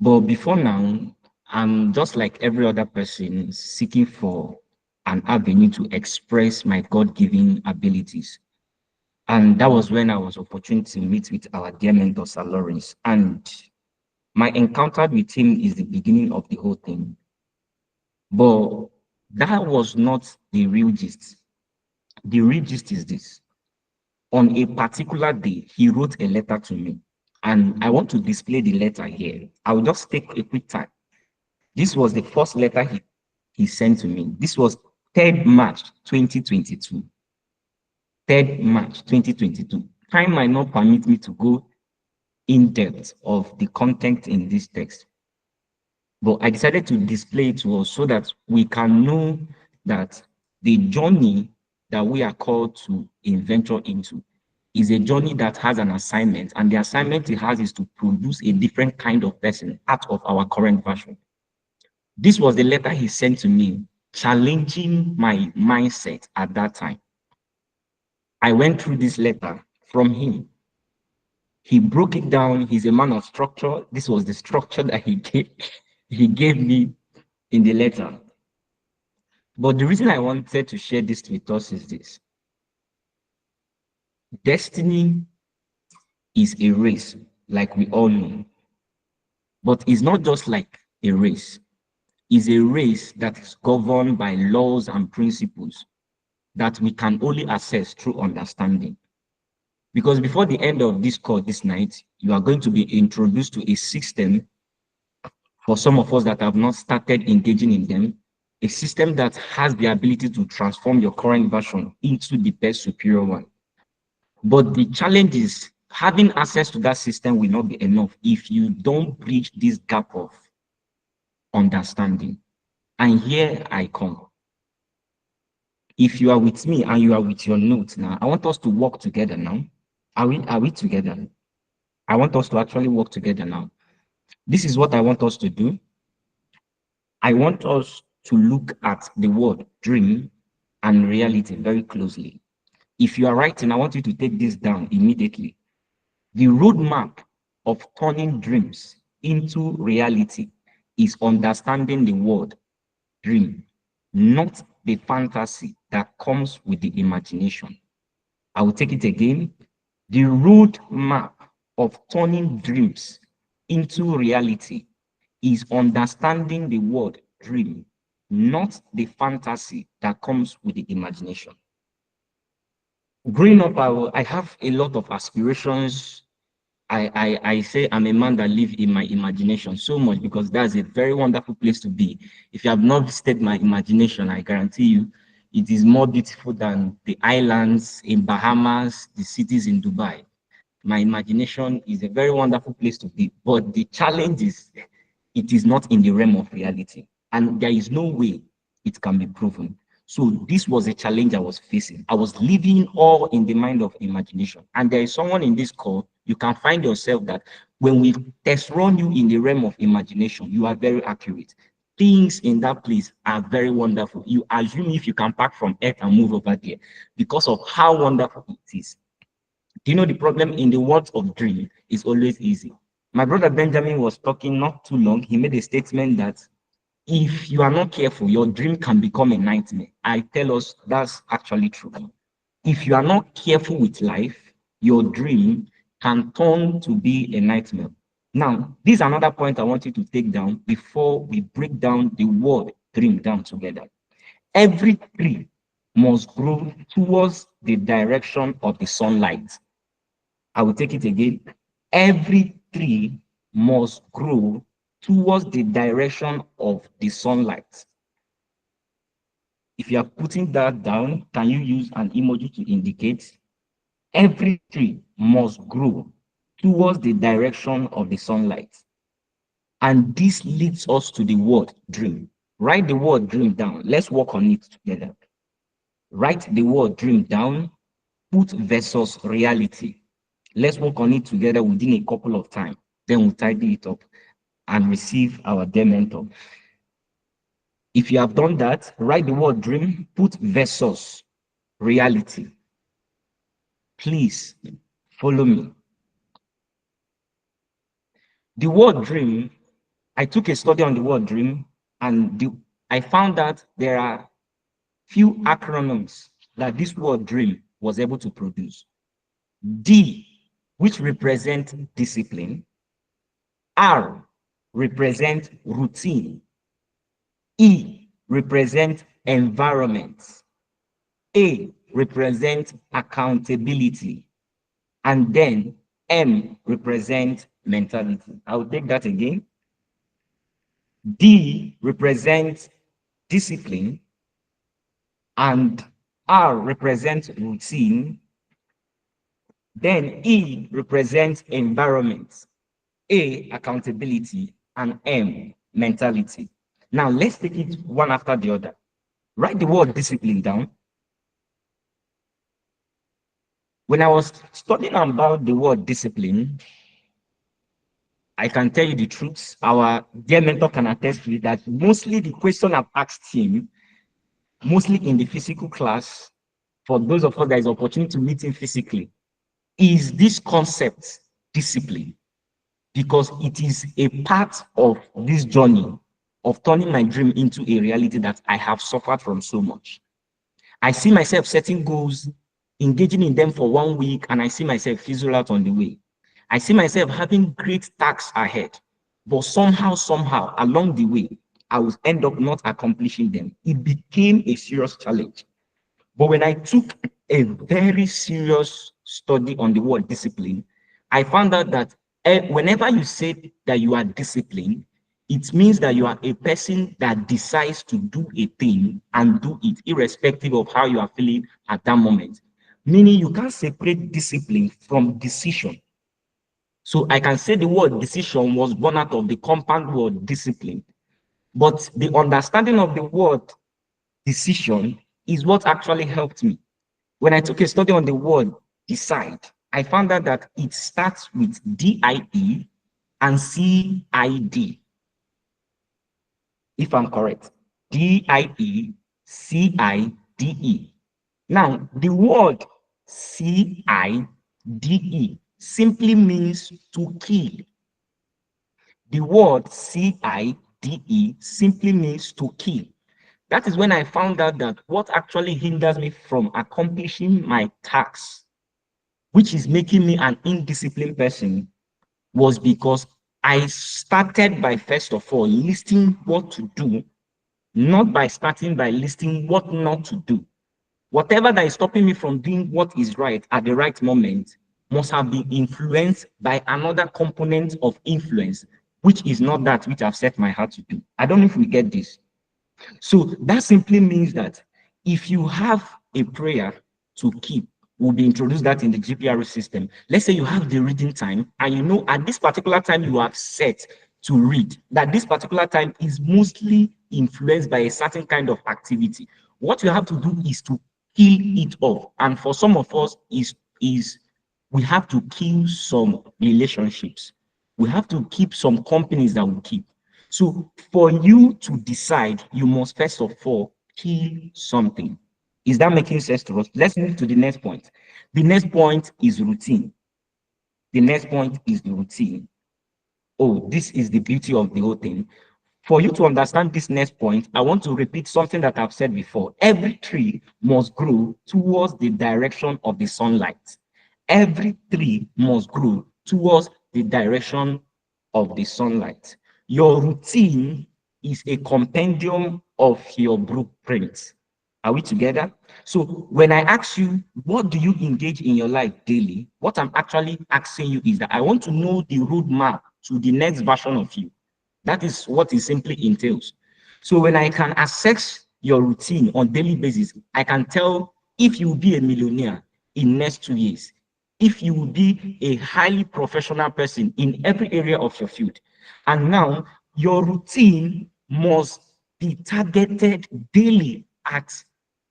But before now, I'm just like every other person seeking for an avenue to express my God-given abilities. And that was when I was opportune to meet with our dear mentor, Sir Lawrence. And my encounter with him is the beginning of the whole thing. But that was not the real gist. The real gist is this. On a particular day, he wrote a letter to me. And I want to display the letter here. I'll just take a quick time. This was the first letter he sent to me. This was 3rd March 2022. 3rd March 2022. Time might not permit me to go in depth of the content in this text, but I decided to display it to us so that we can know that the journey that we are called to venture into is a journey that has an assignment, and the assignment it has is to produce a different kind of person out of our current version. This was the letter he sent to me, challenging my mindset at that time. I went through this letter from him. He broke it down. He's a man of structure. This was the structure that he gave me in the letter. But the reason I wanted to share this with us is this. Destiny is a race, like we all know. But it's not just like a race. It's a race that is governed by laws and principles that we can only access through understanding. Because before the end of this call this night, you are going to be introduced to a system for some of us that have not started engaging in them, a system that has the ability to transform your current version into the best superior one. But the challenge is having access to that system will not be enough if you don't bridge this gap of understanding. And here I come. If you are with me and you are with your notes now, I want us to work together now. Are we together? I want us to actually work together now. This is what I want us to do. I want us to look at the word dream and reality very closely. If you are writing, I want you to take this down immediately. The roadmap of turning dreams into reality is understanding the word dream, not the fantasy that comes with the imagination. I will take it again. The roadmap of turning dreams into reality is understanding the word dream, not the fantasy that comes with the imagination. Growing up, I have a lot of aspirations. I say I'm a man that lives in my imagination so much because that's a very wonderful place to be. If you have not visited my imagination, I guarantee you it is more beautiful than the islands in Bahamas, the cities in Dubai. My imagination is a very wonderful place to be, but the challenge is it is not in the realm of reality, and there is no way it can be proven. So this was a challenge I was facing. I was living all in the mind of imagination, and there is someone in this call. You can find yourself that when we test run you in the realm of imagination, you are very accurate. Things in that place are very wonderful. You assume if you can pack from earth and move over there because of how wonderful it is. Do you know the problem in the world of dream is always easy? My brother Benjamin was talking not too long. He made a statement that if you are not careful, your dream can become a nightmare. I tell us that's actually true. If you are not careful with life, your dream can turn to be a nightmare. Now, this is another point I want you to take down before we break down the word dream down together. Every tree must grow towards the direction of the sunlight. I will take it again. Every tree must grow towards the direction of the sunlight. If you are putting that down, can you use an emoji to indicate? Every tree must grow towards the direction of the sunlight. And this leads us to the word dream. Write the word dream down. Let's work on it together. Write the word dream down, put versus reality. Let's work on it together within a couple of time. Then we'll tidy it up and receive our dear mentor. If you have done that, write the word dream, put versus reality. Please follow me. The word dream, I took a study on the word dream, and I found that there are few acronyms that this word dream was able to produce. D, which represent discipline. R, represent routine. E, represent environment. A, represent accountability. And then M, represent mentality. I'll take that again. D, represents discipline. And R, represents routine. Then E, represents environment. A, accountability. And M, mentality. Now let's take it one after the other. Write the word discipline down. When I was studying about the word discipline, I can tell you the truth. Our dear mentor can attest to it that mostly the question I've asked him, mostly in the physical class, for those of us that is opportunity to meet him physically, is this concept discipline, because it is a part of this journey of turning my dream into a reality that I have suffered from so much. I see myself setting goals, engaging in them for 1 week, and I see myself fizzle out on the way. I see myself having great tasks ahead, but somehow, along the way, I will end up not accomplishing them. It became a serious challenge. But when I took a very serious study on the word discipline, I found out that whenever you say that you are disciplined, it means that you are a person that decides to do a thing and do it irrespective of how you are feeling at that moment. Meaning you can't separate discipline from decision. So I can say the word decision was born out of the compound word discipline. But the understanding of the word decision is what actually helped me. When I took a study on the word decide, I found out that it starts with DIE and CID, if I'm correct. DIE, CIDE. Now, the word CIDE simply means to kill. The word CIDE simply means to kill. That is when I found out that what actually hinders me from accomplishing my tasks, which is making me an indisciplined person, was because I started by first of all listing what to do, not by starting by listing what not to do. Whatever that is stopping me from doing what is right at the right moment must have been influenced by another component of influence, which is not that which I've set my heart to do. I don't know if we get this. So that simply means that if you have a prayer to keep, we'll be introduced that in the GPR system. Let's say you have the reading time, and you know at this particular time you have set to read, that this particular time is mostly influenced by a certain kind of activity. What you have to do is to kill it off. And for some of us is we have to kill some relationships. We have to keep some companies that we keep. So for you to decide, you must first of all kill something. Is that making sense to us? Let's move to the next point. The next point is routine. The next point is the routine. Oh, this is the beauty of the whole thing. For you to understand this next point, I want to repeat something that I've said before. Every tree must grow towards the direction of the sunlight. Every tree must grow towards the direction of the sunlight. Your routine is a compendium of your blueprints. Are we together? So when I ask you, what do you engage in your life daily? What I'm actually asking you is that I want to know the roadmap to the next version of you. That is what it simply entails. So when I can assess your routine on daily basis, I can tell if you will be a millionaire in next 2 years, if you will be a highly professional person in every area of your field. And now your routine must be targeted daily at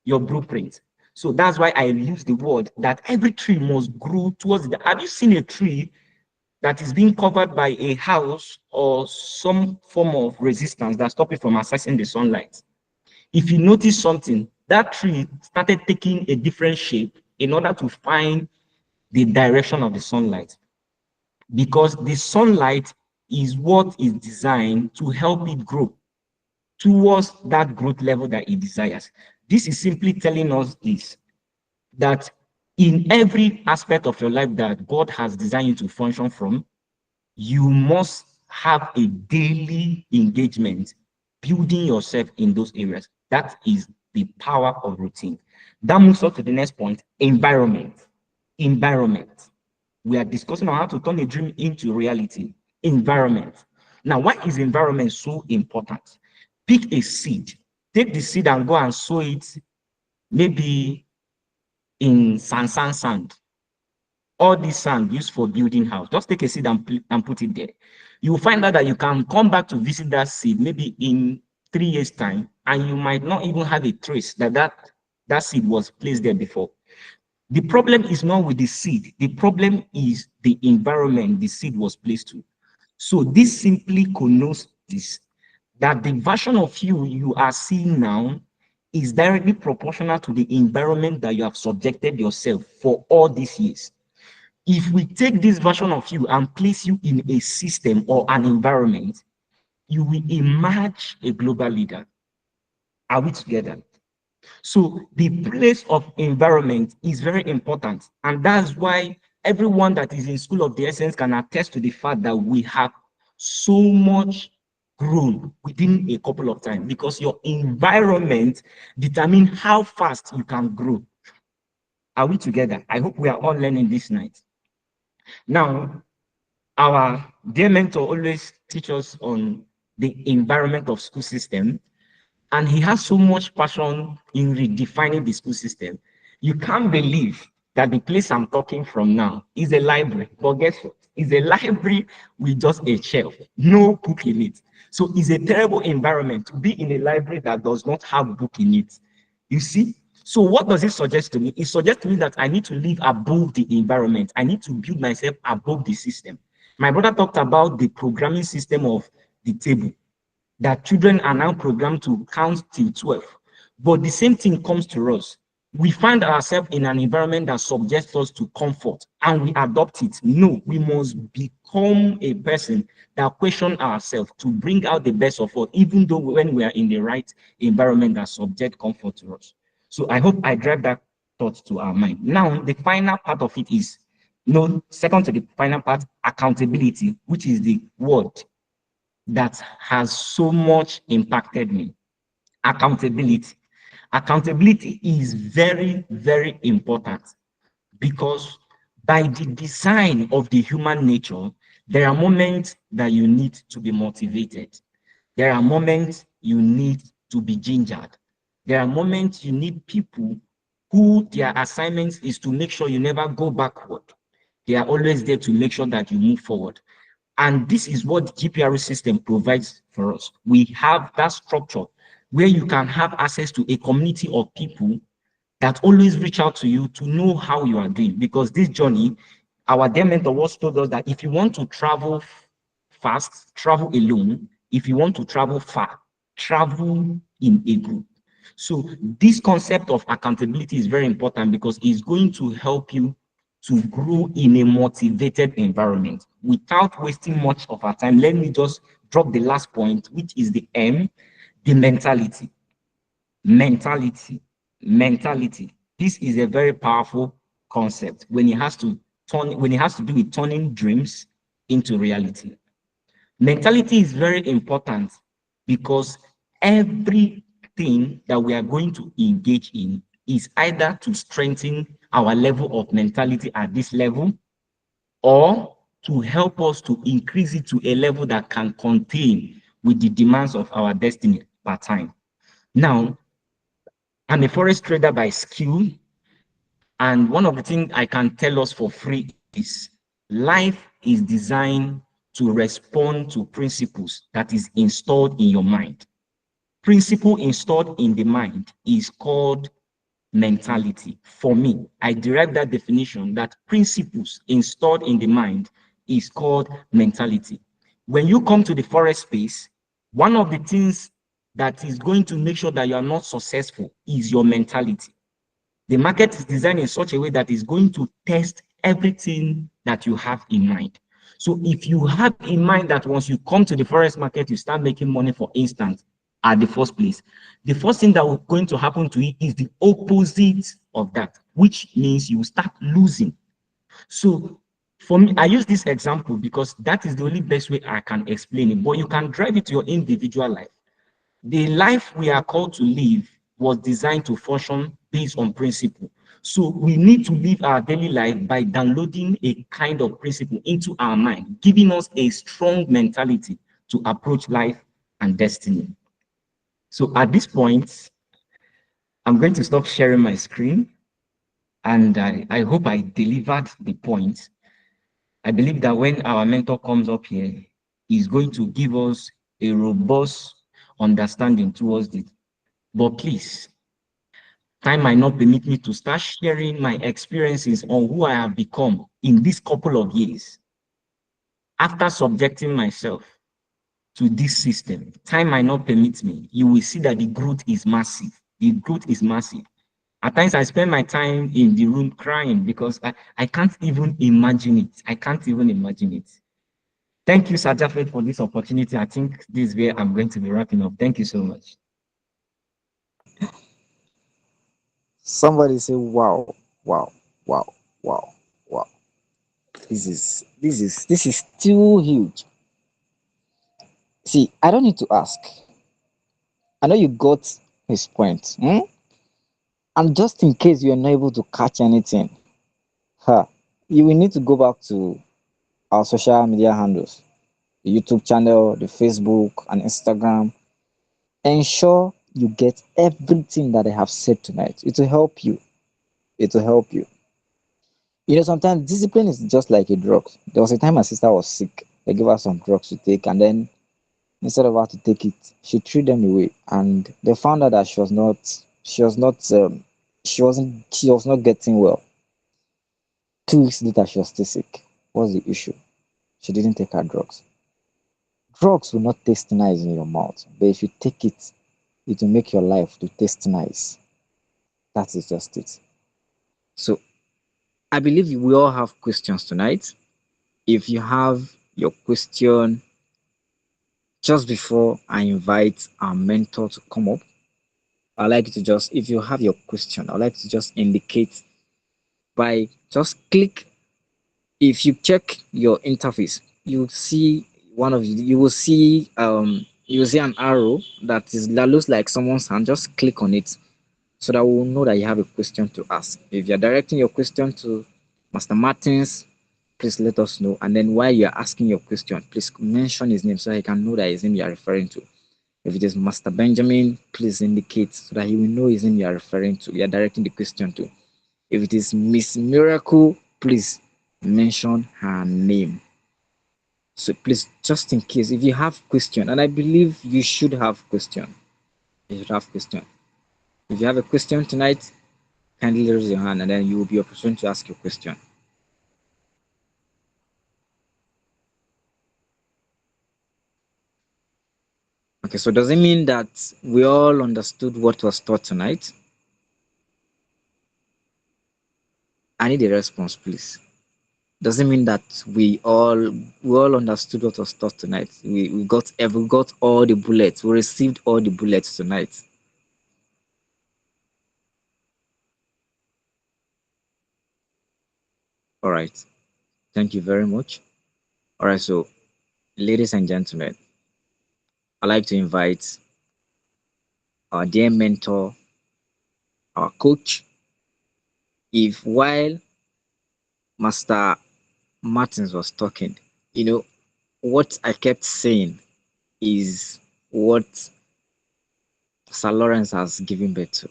your blueprint. So that's why I use the word that every tree must grow towards the. Have you seen a tree that is being covered by a house or some form of resistance that stop it from accessing the sunlight? If you notice something, that tree started taking a different shape in order to find the direction of the sunlight, because the sunlight is what is designed to help it grow towards that growth level that it desires. This is simply telling us this, that in every aspect of your life that God has designed you to function from, you must have a daily engagement, building yourself in those areas. That is the power of routine. That moves us to the next point, environment. Environment. We are discussing on how to turn a dream into reality. Environment. Now, why is environment so important? Pick a seed. Take the seed and go and sow it maybe in sand. All this sand used for building house. Just take a seed and put it there. You will find out that you can come back to visit that seed maybe in 3 years' time, and you might not even have a trace that seed was placed there before. The problem is not with the seed. The problem is the environment the seed was placed to. So this simply connotes this, that the version of you are seeing now is directly proportional to the environment that you have subjected yourself for all these years. If we take this version of you and place you in a system or an environment, you will emerge a global leader. Are we together? So the place of environment is very important. And that's why everyone that is in School of the Essence can attest to the fact that we have so much grown within a couple of time, because your environment determines how fast you can grow. Are we together? I hope we are all learning this night. Now, our dear mentor always teach us on the environment of school system, and he has so much passion in redefining the school system. You can't believe that the place I'm talking from now is a library, but guess what? It's a library with just a shelf, no book in it. So it's a terrible environment to be in a library that does not have book in it. You see? So what does it suggest to me? It suggests to me that I need to live above the environment. I need to build myself above the system. My brother talked about the programming system of the table, that children are now programmed to count till 12. But the same thing comes to us. We find ourselves in an environment that subjects us to comfort and we adopt it. No, we must become a person that question ourselves to bring out the best of us, even though when we are in the right environment that subject comfort to us. So I hope I drive that thought to our mind. Now, the final part of it is, no, second to the final part, accountability, which is the word that has so much impacted me. Accountability. Accountability is very, very important, because by the design of the human nature, there are moments that you need to be motivated. There are moments you need to be gingered. There are moments you need people who their assignment is to make sure you never go backward. They are always there to make sure that you move forward. And this is what the GPRO system provides for us. We have that structure where you can have access to a community of people that always reach out to you to know how you are doing. Because this journey, our dear mentor once told us that if you want to travel fast, travel alone. If you want to travel far, travel in a group. So this concept of accountability is very important, because it's going to help you to grow in a motivated environment. Without wasting much of our time, let me just drop the last point, which is the M, the mentality. Mentality. Mentality. This is a very powerful concept when it has to do with turning dreams into reality. Mentality is very important, because everything that we are going to engage in is either to strengthen our level of mentality at this level, or to help us to increase it to a level that can contain with the demands of our destiny per time. Now, I'm a forex trader by skill, and one of the things I can tell us for free is life is designed to respond to principles that is installed in your mind. Principle installed in the mind is called mentality. For me, I derive that definition that principles installed in the mind is called mentality. When you come to the forest space, one of the things that is going to make sure that you are not successful is your mentality. The market is designed in such a way that is going to test everything that you have in mind. So if you have in mind that once you come to the forest market, you start making money, for instance, at the first place, the first thing that will going to happen to you is the opposite of that, which means you start losing. So for me, I use this example because that is the only best way I can explain it, but you can drive it to your individual life. The life we are called to live was designed to function based on principle. So we need to live our daily life by downloading a kind of principle into our mind, giving us a strong mentality to approach life and destiny. So at this point, I'm going to stop sharing my screen, and I hope I delivered the point. I believe that when our mentor comes up here, he's going to give us a robust understanding towards it. But please, time might not permit me to start sharing my experiences on who I have become in this couple of years. After subjecting myself to this system, time might not permit me. You will see that the growth is massive. The growth is massive. At times, I spend my time in the room crying because I can't even imagine it. I can't even imagine it. Thank you, Sir Jafet, for this opportunity. I think this is where I'm going to be wrapping up. Thank you so much. Somebody say, wow, wow, wow, wow, wow. This is still huge. See, I don't need to ask. I know you got his point. And just in case you're not able to catch anything, huh, you will need to go back to our social media handles, the YouTube channel, the Facebook and Instagram. Ensure you get everything that I have said tonight. It will help you. It will help you. Sometimes discipline is just like a drug. There was a time my sister was sick. They gave her some drugs to take, and then instead of her to take it, she threw them away. And they found out that she was not getting well. 2 weeks later, she was still sick. What's the issue? She didn't take her drugs. Drugs will not taste nice in your mouth, but if you take it, it will make your life to taste nice. That is just it. So I believe we all have questions tonight. If you have your question, just before I invite our mentor to come up, I'd like you to just, if you have your question, I'd like to just indicate by just click. If you check your interface, you will see an arrow that looks like someone's hand. Just click on it so that we'll know that you have a question to ask. If you're directing your question to Master Martins, please let us know. And then while you're asking your question, please mention his name so he can know that his name you are referring to. If it is Master Benjamin, please indicate so that he will know his name you are referring to. You are directing the question to. If it is Miss Miracle, please mention her name. So please, just in case, if you have question, and I believe you should have question. You should have question. If you have a question tonight, kindly raise your hand and then you will be opportunity to ask your question. Okay, so does it mean that we all understood what was taught tonight? I need a response, please. Does it mean that we all understood what was taught tonight? We got all the bullets. We received all the bullets tonight. All right. Thank you very much. All right. So, ladies and gentlemen, I'd like to invite our dear mentor, our coach. If while Master Martins was talking, what I kept saying is what Sir Lawrence has given birth to.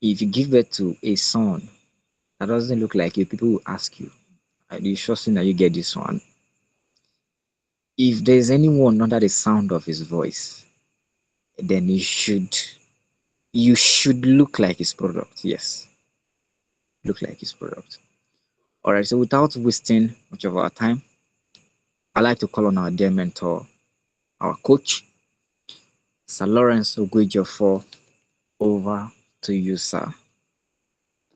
If you give birth to a son that doesn't look like you, people will ask you, are you sure saying that you get this one? If there's anyone under the sound of his voice, then you should You should look like his product. Yes, look like his product. All right. So without wasting much of our time, I like to call on our dear mentor, our coach, Sir Lawrence Ogwejofor. Over to you, sir.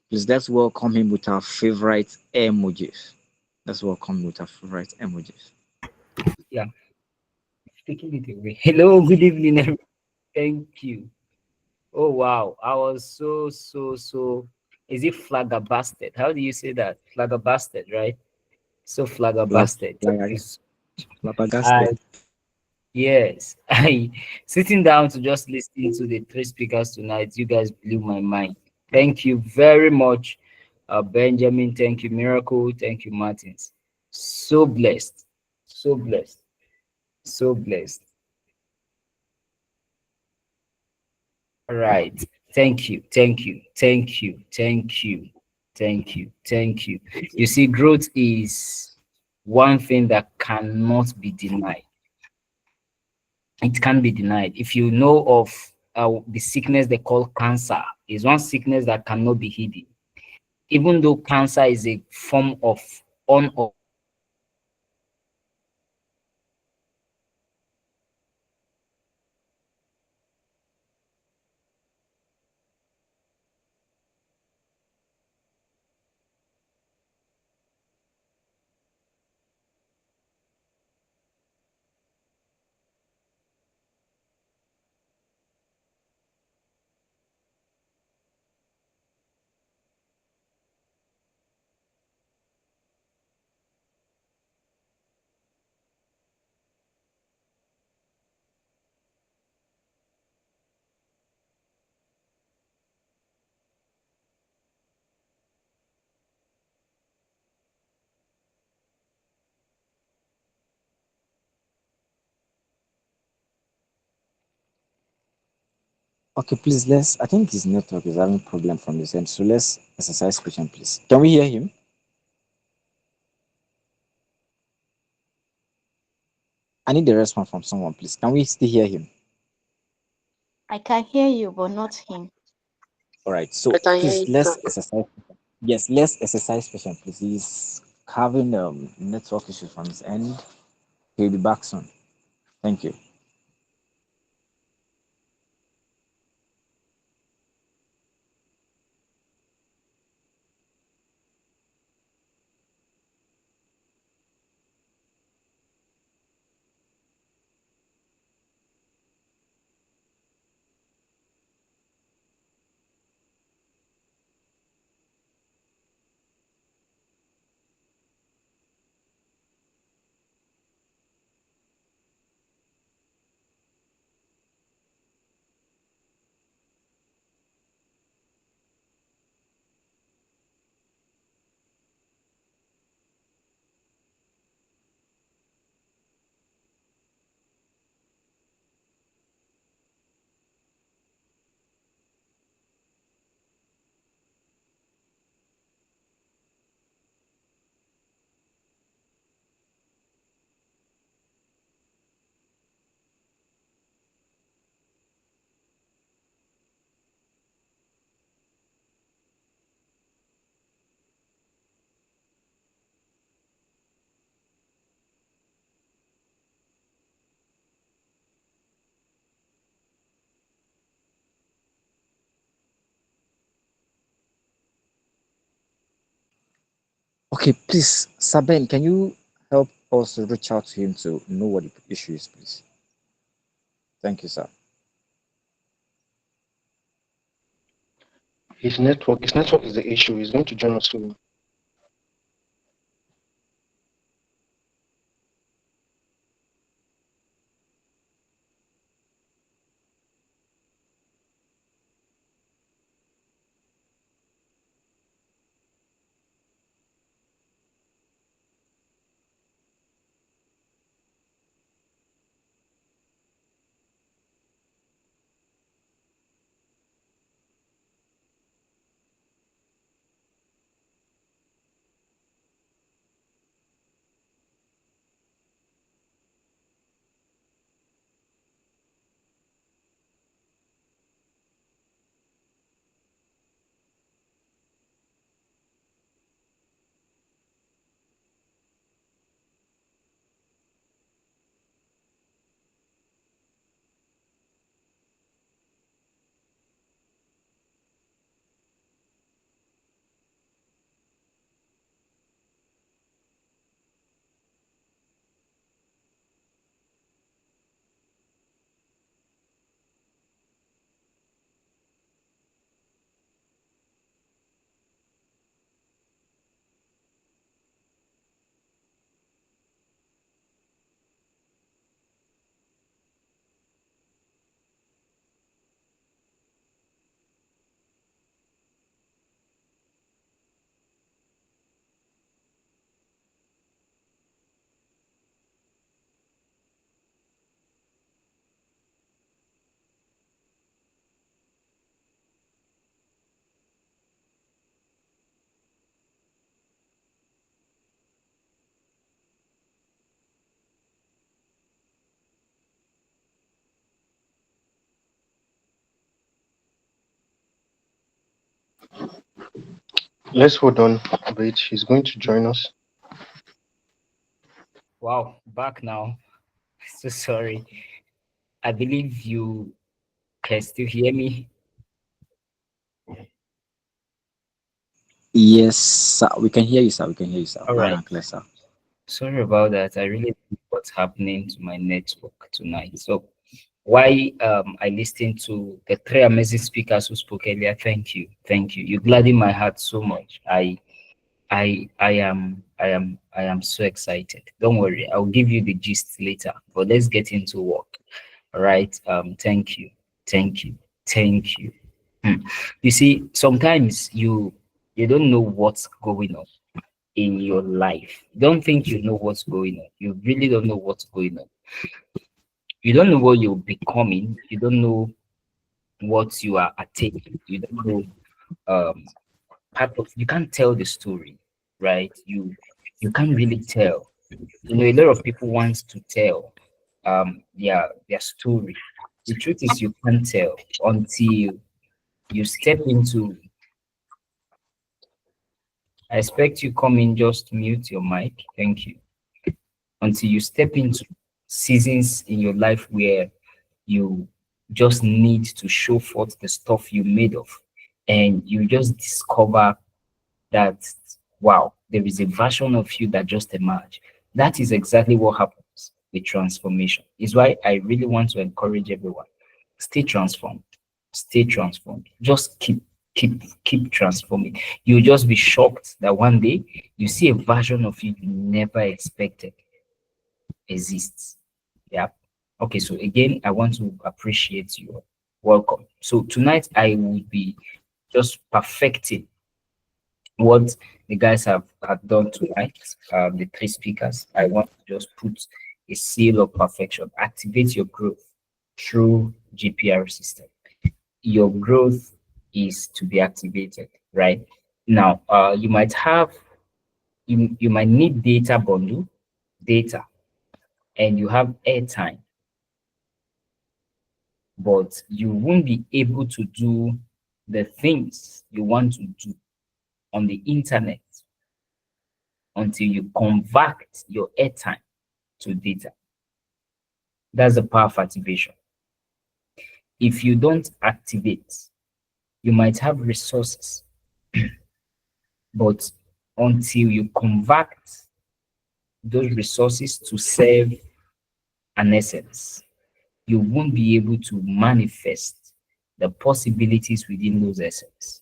Please let's welcome him with our favorite emojis. Let's welcome him with our favorite emojis. Yeah, taking it away. Hello, good evening, everyone. Thank you. Oh wow, I was so. Is it flagabasted? How do you say that? Flagabasted, right? So flagabasted. Thank you. Flabbergasted. I yes, I sitting down to just listen to the three speakers tonight. You guys blew my mind. Thank you very much, Benjamin. Thank you, Miracle. Thank you, Martins. So blessed, so blessed, so blessed. Right. Thank you. Thank you. Thank you. Thank you. Thank you. Thank you. You see, growth is one thing that cannot be denied. It can't be denied. If you know of the sickness they call cancer, is one sickness that cannot be hidden. Even though cancer is a form of un Okay, please let's. I think his network is having problem from this end. So let's exercise question, please. Can we hear him? I need a response from someone, please. Can we still hear him? I can hear you, but not him. All right. So I can hear please you, let's sir. exercise. Yes, let's exercise question, please. He's having network issues from his end. He'll be back soon. Thank you. Okay, please, Saben, can you help us reach out to him to know what the issue is, please? Thank you, sir. His network is the issue. He's going to join us soon. Let's hold on a bit. She's going to join us. Wow, back now. So sorry. I believe you can still hear me. Yes, sir. We can hear you, sir. We can hear you, sir. All Loud right. and clear, sir. Sorry about that. I really don't know what's happening to my network tonight. So why I listened to the three amazing speakers who spoke earlier. Thank you. Thank you. You gladden my heart so much. I am so excited. Don't worry, I'll give you the gist later. But let's get into work. All right. Thank you. Thank you. Thank you. Hmm. You see, sometimes you don't know what's going on in your life. Don't think you know what's going on. You really don't know what's going on. You don't know what you're becoming. You don't know what you are attaining. You don't know um part of you can't tell the story, right? You can't really tell. You know, a lot of people wants to tell their story. The truth is you can't tell until you step into. I expect you come in, just mute your mic. Thank you. Until you step into seasons in your life where you just need to show forth the stuff you made of, and you just discover that wow, there is a version of you that just emerged. That is exactly what happens with transformation. Is why I really want to encourage everyone: stay transformed, stay transformed. Just keep transforming. You'll just be shocked that one day you see a version of you you never expected exists. Yeah. Okay, so again, I want to appreciate you. Welcome. So tonight I will be just perfecting what the guys have done tonight. The three speakers. I want to just put a seal of perfection. Activate your growth through GPR system. Your growth is to be activated, right? Now, you might have you might need data bundle, data, and you have airtime, but you won't be able to do the things you want to do on the internet until you convert your airtime to data. That's the power of activation. If you don't activate, you might have resources, but until you convert those resources to serve an essence, you won't be able to manifest the possibilities within those essence.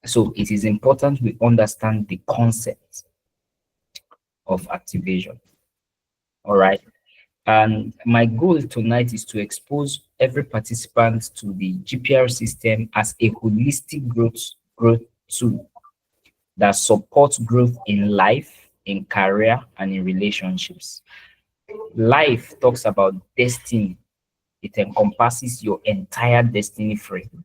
So it is important we understand the concept of activation. All right. And my goal tonight is to expose every participant to the GPR system as a holistic growth tool that supports growth in life, in career, and in relationships. Life talks about destiny. It encompasses your entire destiny frame.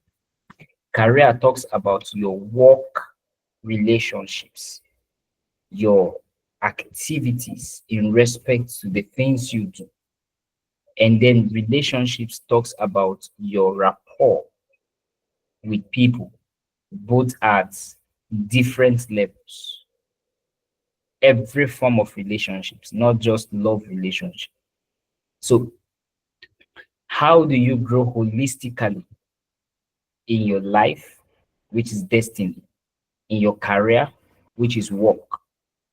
Career talks about your work relationships, your activities in respect to the things you do. And then relationships talks about your rapport with people, both at different levels. Every form of relationships, not just love relationship. So how do you grow holistically in your life, which is destiny, in your career, which is work,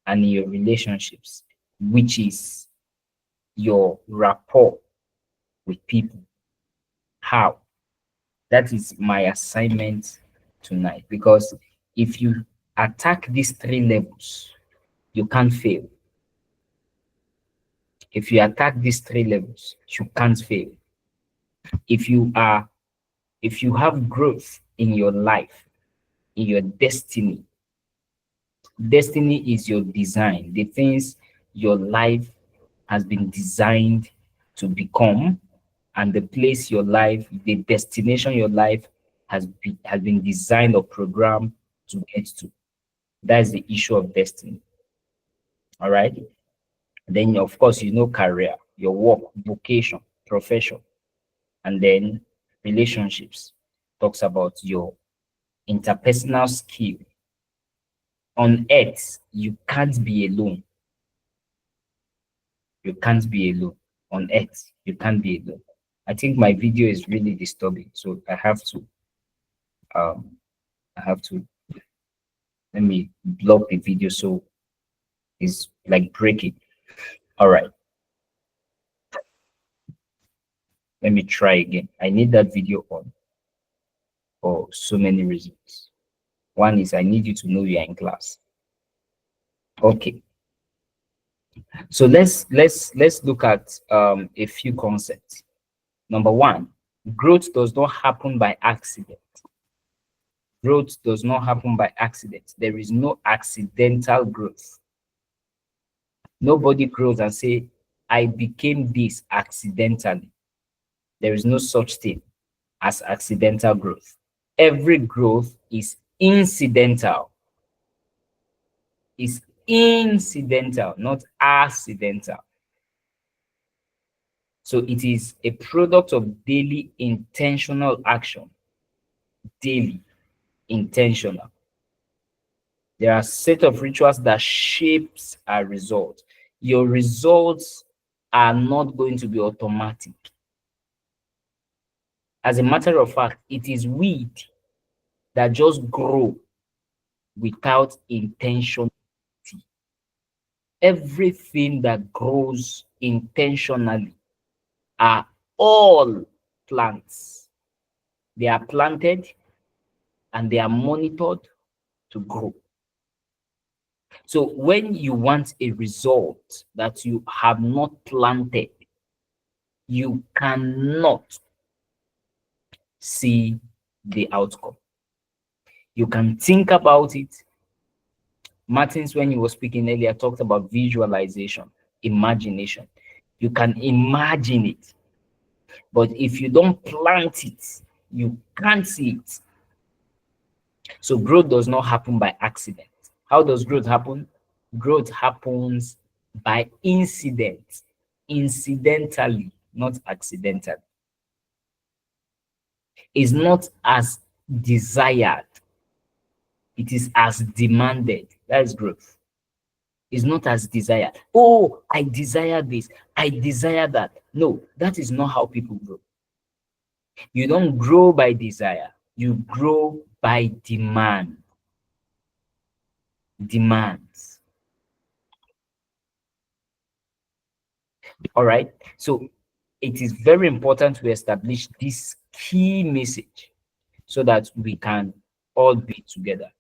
and in your relationships, which is your rapport with people? How? That is my assignment tonight, because if you attack these three levels, you can't fail. If you attack these three levels, you can't fail. If you are, if you have growth in your life, in your destiny, destiny is your design, the things your life has been designed to become, and the place your life, the destination your life has been designed or programmed to get to. That is the issue of destiny. All right. Then of course you know career, your work, vocation, profession, and then relationships talks about your interpersonal skill. On earth, you can't be alone. You can't be alone. On earth, you can't be alone. I think my video is really disturbing, so um I have to let me block the video so it's like breaking. All right, let me try again. I need that video on for so many reasons. One is I need you to know you're in class. Okay, so let's look at a few concepts. Number one, growth does not happen by accident. Growth does not happen by accident. There is no accidental growth. Nobody grows and say, I became this accidentally. There is no such thing as accidental growth. Every growth is incidental. Is incidental, not accidental. So it is a product of daily intentional action. Daily intentional. There are a set of rituals that shapes our results. Your results are not going to be automatic. As a matter of fact, it is weed that just grow without intention. Everything that grows intentionally are all plants. They are planted and they are monitored to grow. So when you want a result that you have not planted, you cannot see the outcome. You can think about it. Martins, when he was speaking earlier, talked about visualization, imagination. You can imagine it, but if you don't plant it, you can't see it. So growth does not happen by accident. How does growth happen? Growth happens by incident, incidentally, not accidentally. It's not as desired, it is as demanded. That is growth. It's not as desired. Oh, I desire this, I desire that. No, that is not how people grow. You don't grow by desire, you grow by demand. Demands. All right. So it is very important we establish this key message so that we can all be together.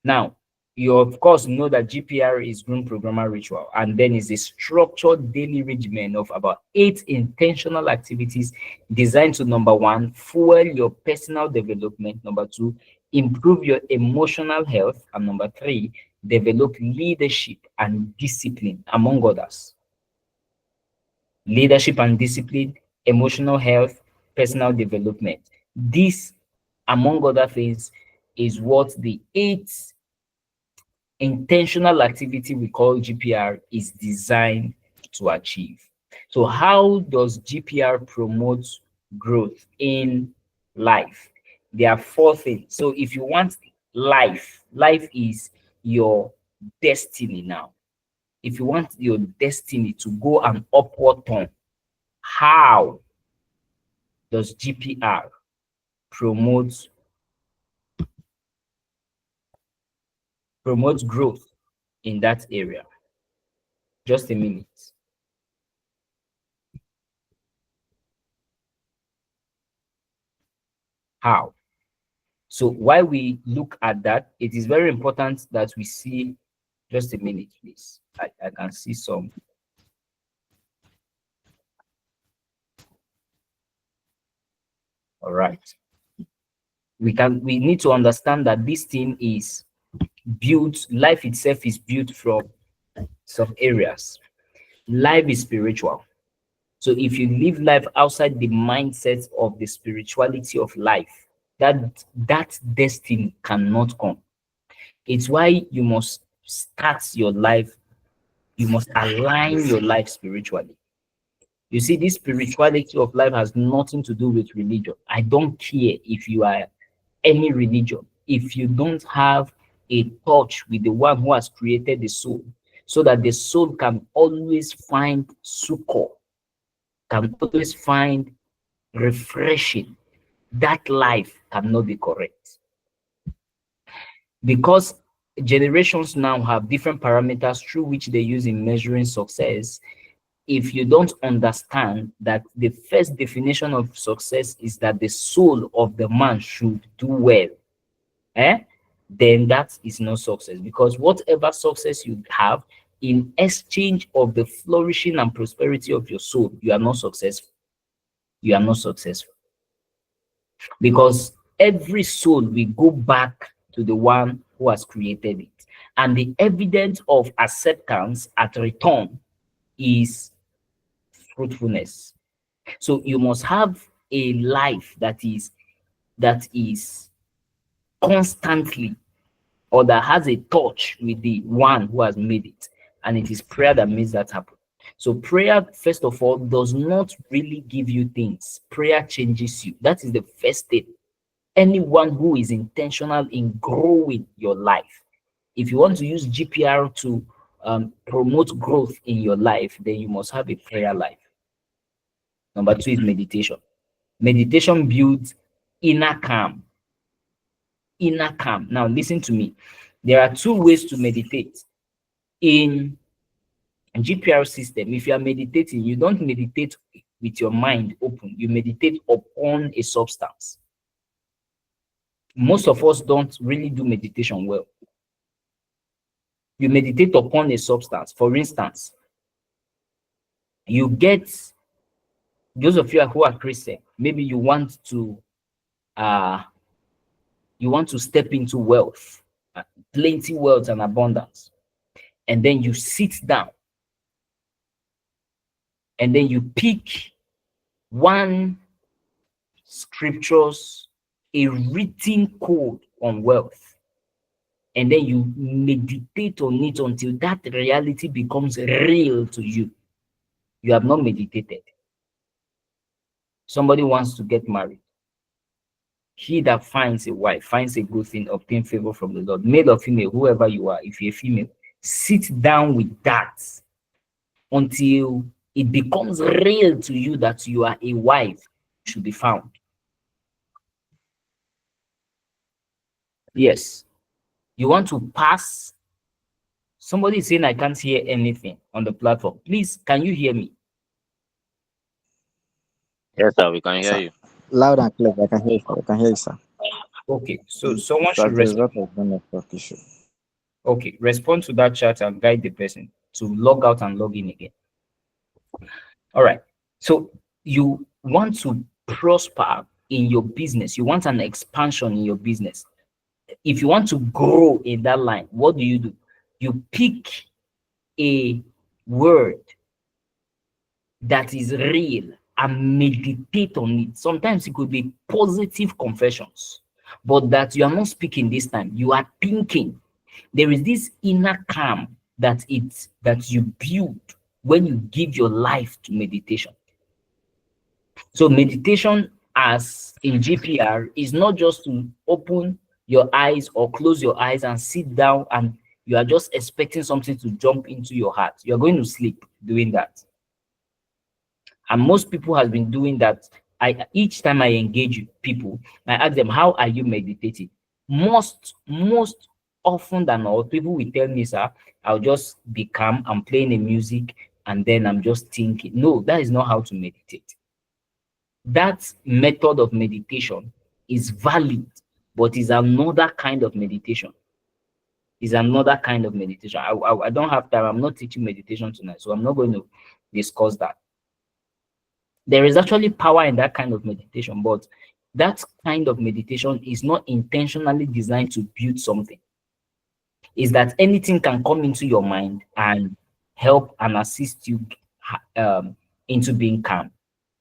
Now, you of course know that GPR is Groom-Programa-Ritual, and then is a structured daily regimen of about 8 intentional activities designed to, number one, fuel your personal development, number two, improve your emotional health, and number three, develop leadership and discipline, among others. Leadership and discipline, emotional health, personal development. This, among other things, is what the 8 intentional activity we call GPR is designed to achieve. So how does GPR promote growth in life? There are 4 things. So if you want life is your destiny now. If you want your destiny to go an upward turn, how does GPR promote growth in that area? Just a minute. How? So while we look at that, it is very important that we see, just a minute, please. I can see some. All right. We need to understand that this thing is built, life itself is built from some areas. Life is spiritual. So if you live life outside the mindset of the spirituality of life, that destiny cannot come. It's why you must start your life, you must align your life spiritually. You see, this spirituality of life has nothing to do with religion. I don't care if you are any religion if you don't have a touch with the one who has created the soul, so that the soul can always find succor, can always find refreshing. That life cannot be correct. Because generations now have different parameters through which they use in measuring success. If you don't understand that the first definition of success is that the soul of the man should do well, eh? Then that is not success. Because whatever success you have in exchange of the flourishing and prosperity of your soul, you are not successful. You are not successful. Because every soul will go back to the one who has created it. And the evidence of acceptance at return is fruitfulness. So you must have a life that is constantly, or that has a touch with the one who has made it. And it is prayer that makes that happen. So prayer, first of all, does not really give you things. Prayer changes you. That is the first step. Anyone who is intentional in growing your life, if you want to use GPR to promote growth in your life, then you must have a prayer life. Number two is meditation. Meditation builds inner calm. Inner calm. Now, listen to me. There are two ways to meditate. In GPR system, if you are meditating, you don't meditate with your mind open. You meditate upon a substance. Most of us don't really do meditation well. You meditate upon a substance. For instance, you get, those of you who are Christian, maybe you want to step into wealth, plenty wealth and abundance. And then you sit down and then you pick one scriptures, a written code on wealth, and then you meditate on it until that reality becomes real to you. You have not meditated. Somebody wants to get married. He that finds a wife finds a good thing, obtain favor from the Lord. Male or female, whoever you are, if you're a female, sit down with that until it becomes real to you that you are a wife should be found. Yes. You want to pass. Somebody is saying I can't hear anything on the platform. Please, can you hear me? Yes, sir, we can hear Sir, you. loud and clear. I can hear you. I can hear you, sir. Okay, so someone So should as a respond. result of the network issue. Okay, respond to that chat and guide the person to log out and log in again. All right. So you want to prosper in your business. You want an expansion in your business. If you want to grow in that line, what do? You pick a word that is real and meditate on it. Sometimes it could be positive confessions, but that you are not speaking this time. You are thinking. There is this inner calm that you build when you give your life to meditation. So meditation, as in GPR, is not just to open your eyes or close your eyes and sit down and you are just expecting something to jump into your heart. You're going to sleep doing that. And most people have been doing that. Each time I engage with people, I ask them, how are you meditating? Most often than not, people will tell me, sir, I'll just be calm, I'm playing a music, and then I'm just thinking. No, that is not how to meditate. That method of meditation is valid, but is another kind of meditation. Is another kind of meditation. I don't have time. I'm not teaching meditation tonight, so I'm not going to discuss that. There is actually power in that kind of meditation, but that kind of meditation is not intentionally designed to build something. Is that anything can come into your mind and help and assist you into being calm.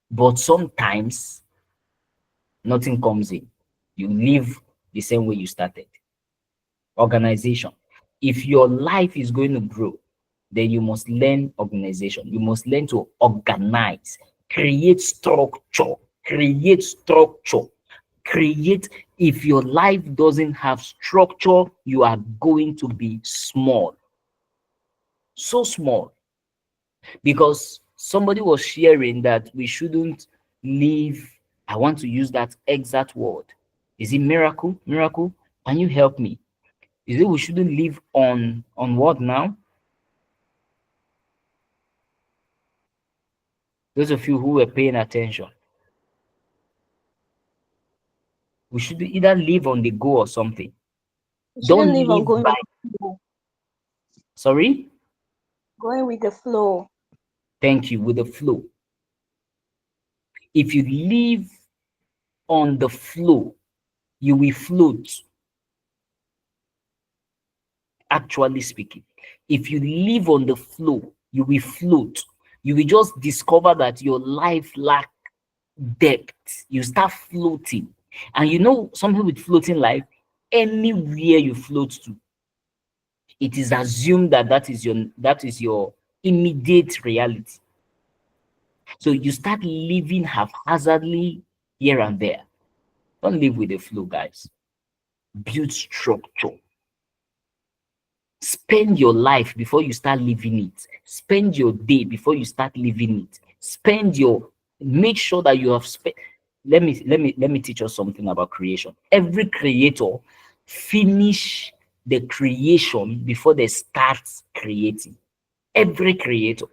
But sometimes nothing comes in. You live the same way you started. Organization. If your life is going to grow, then you must learn organization. You must learn to organize, create structure, Create. If your life doesn't have structure, you are going to be small. So small. Because somebody was sharing that we shouldn't live, I want to use that exact word. Is it miracle? Miracle? Can you help me? Is it we shouldn't live on what now? Those of you who were paying attention. We should either live on the go or something. We shouldn't Don't live on live going by, with the flow. sorry? Going with the flow. Thank you, with the flow. If you live on the flow, you will float. Actually speaking, if you live on the flow, you will float. You will just discover that your life lack depth. You start floating. And you know something with floating life, anywhere you float to, it is assumed that that is your immediate reality. So you start living haphazardly here and there. Don't live with the flow, guys. Build structure. Spend your life before you start living it. Spend your day before you start living it. Make sure that you have spent. Let me teach us something about creation. Every creator finish the creation before they start creating. Every creator.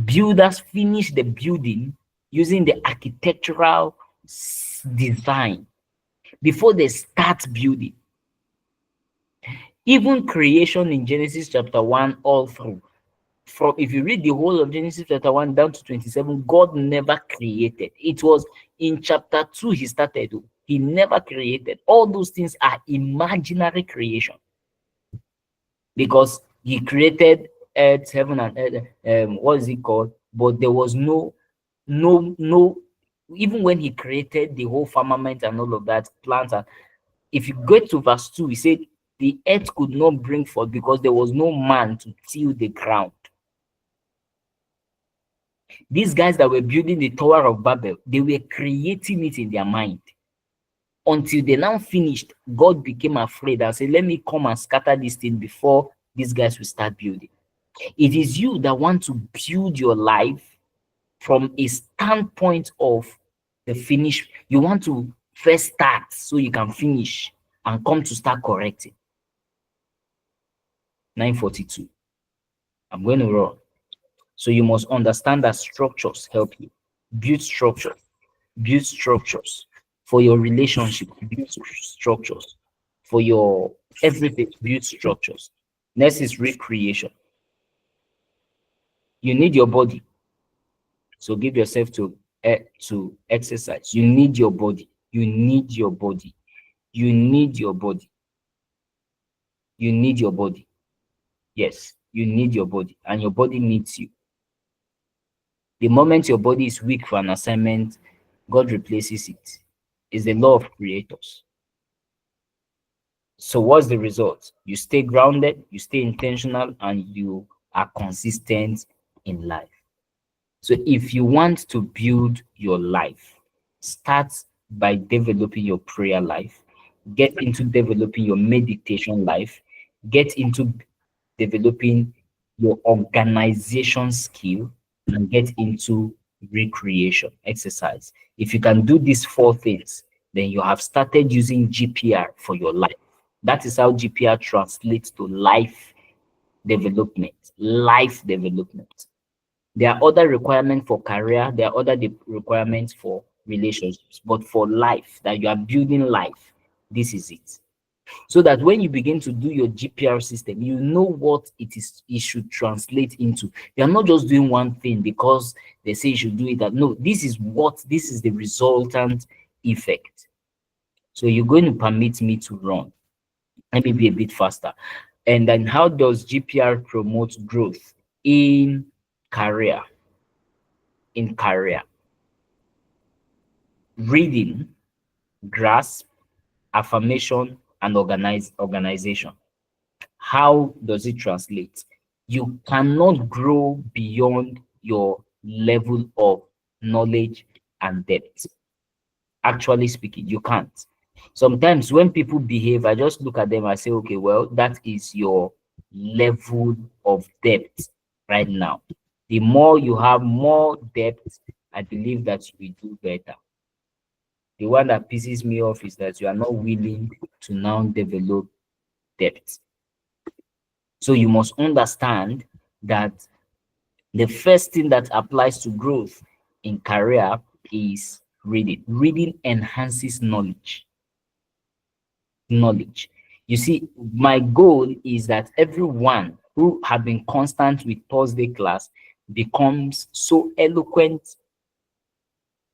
Builders finish the building using the architectural design before they start building. Even creation in Genesis chapter 1 all through. From if you read the whole of Genesis chapter 1 down to 27, God never created. It was in chapter 2 he started. He never created. All those things are imaginary creation. Because he created earth, heaven, and earth, what is it called? But there was no, even when he created the whole firmament and all of that, plants, and if you go to verse 2, he said the earth could not bring forth because there was no man to till the ground. These guys that were building the Tower of Babel, they were creating it in their mind. Until they now finished, God became afraid and said, let me come and scatter this thing before these guys will start building. It is you that want to build your life from a standpoint of the finish. You want to first start so you can finish and come to start correcting. 9:42. I'm going to run. So you must understand that structures help you. Build structure. Build structures for your relationship. Build structures for your everything. Build structures. Next is recreation. You need your body. So give yourself to exercise. You need your body. You need your body. You need your body. You need your body. Yes, you need your body, and your body needs you. The moment your body is weak for an assignment, God replaces it. It's the law of creators. So what's the result? You stay grounded, you stay intentional, and you are consistent in life. So if you want to build your life, start by developing your prayer life, get into developing your meditation life, get into developing your organization skill, and get into recreation exercise. If you can do these four things, then you have started using GPR for your life. That is how GPR translates to life development. Life development. There are other requirements for career, there are other requirements for relationships, but for life, that you are building life, this is it. So that when you begin to do your GPR system, you know what it should translate into. You are not just doing one thing because they say you should do it. That no, this is the resultant effect. So you're going to permit me to run. Let me be a bit faster. And then how does GPR promote growth in career? In career, reading, grasp, affirmation, and organization. How does it translate? You cannot grow beyond your level of knowledge and depth. Actually speaking, you can't. Sometimes when people behave, I just look at them and say, okay, well, that is your level of depth right now. The more you have more depth, I believe that you will do better. The one that pisses me off is that you are not willing to now develop depth. So you must understand that the first thing that applies to growth in career is reading. Reading enhances knowledge. You see, my goal is that everyone who have been constant with Thursday class becomes so eloquent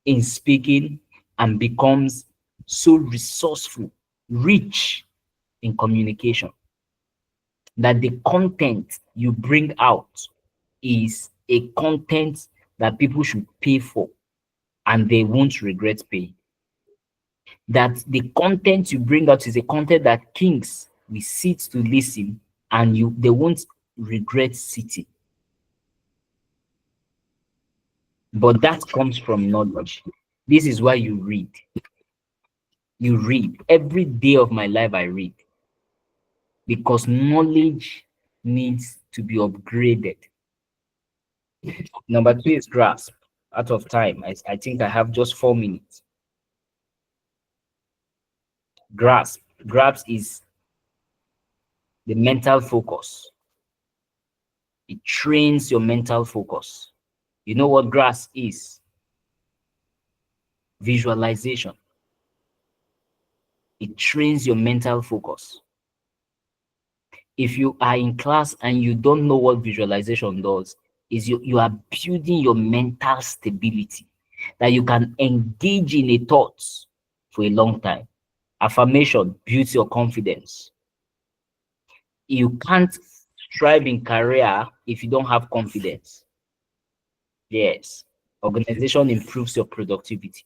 in speaking and becomes so resourceful, rich in communication, that the content you bring out is a content that people should pay for and they won't regret paying. That the content you bring out is a content that kings will sit to listen and they won't regret sitting. But that comes from knowledge. This is why you read. You read. Every day of my life I read. Because knowledge needs to be upgraded. Number 2 is grasp. Out of time, I think I have just 4 minutes. Grasp is the mental focus. It trains your mental focus. You know what grasp is? Visualization. It trains your mental focus. If you are in class and you don't know what visualization does, is you are building your mental stability, that you can engage in a thought for a long time. Affirmation builds your confidence. You can't strive in career if you don't have confidence. Yes. Organization improves your productivity,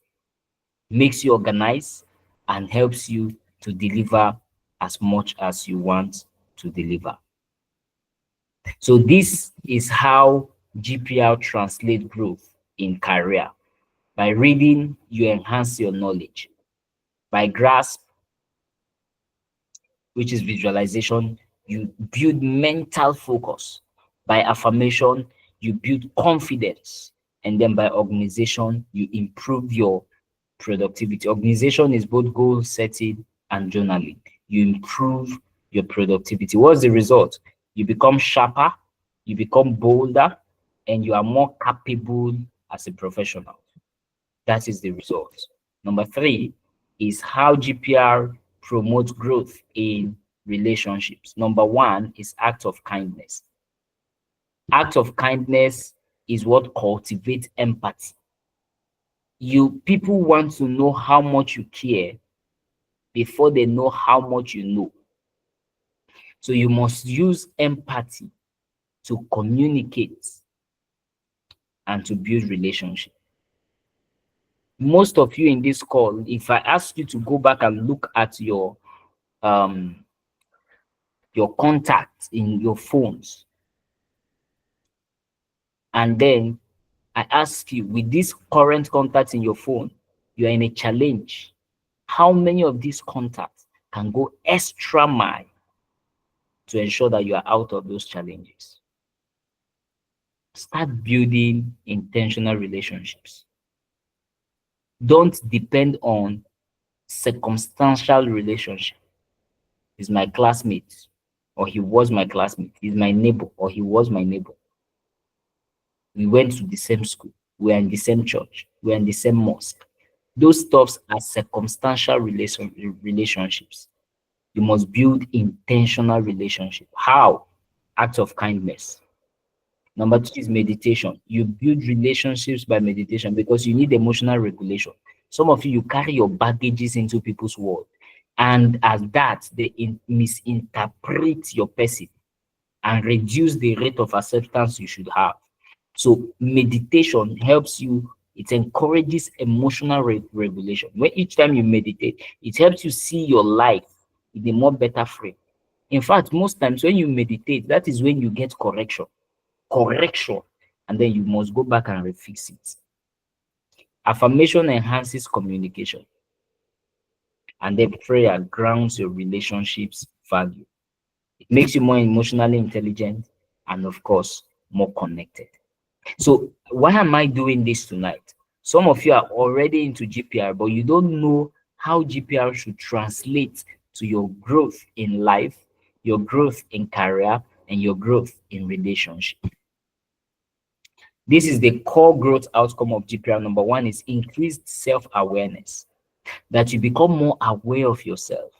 makes you organize, and helps you to deliver as much as you want to deliver. So this is how GPR translate growth in career. By reading, you enhance your knowledge. By grasp, which is visualization, you build mental focus. By affirmation, you build confidence. And then by organization, you improve your productivity. Organization is both goal setting and journaling. You improve your productivity. What's the result? You become sharper, you become bolder, and you are more capable as a professional. That is the result. Number 3 is how GPR promotes growth in relationships. Number 1 is act of kindness. Act of kindness is what cultivates empathy. People want to know how much you care before they know how much you know. So you must use empathy to communicate and to build relationship. Most of you in this call, if I ask you to go back and look at your contacts in your phones, and then I ask you, with this current contacts in your phone, you are in a challenge, how many of these contacts can go extra mile to ensure that you are out of those challenges? Start building intentional relationships. Don't depend on circumstantial relationship. He's my classmate, or he was my classmate. He's my neighbor, or he was my neighbor. We went to the same school. We are in the same church. We are in the same mosque. Those stuffs are circumstantial relationships. You must build intentional relationship. How? Acts of kindness. Number 2 is meditation. You build relationships by meditation because you need emotional regulation. Some of you carry your baggages into people's world, and as that, they misinterpret your person and reduce the rate of acceptance you should have. So meditation helps you. It encourages emotional regulation. When each time you meditate, it helps you see your life in a more better frame. In fact, most times when you meditate, that is when you get correction, and then you must go back and refix it. Affirmation enhances communication. And then prayer grounds your relationships value. It makes you more emotionally intelligent and, of course, more connected. So why am I doing this tonight? Some of you are already into GPR, but you don't know how GPR should translate to your growth in life, your growth in career, and your growth in relationship. This is the core growth outcome of GPR. Number one is increased self-awareness, that you become more aware of yourself.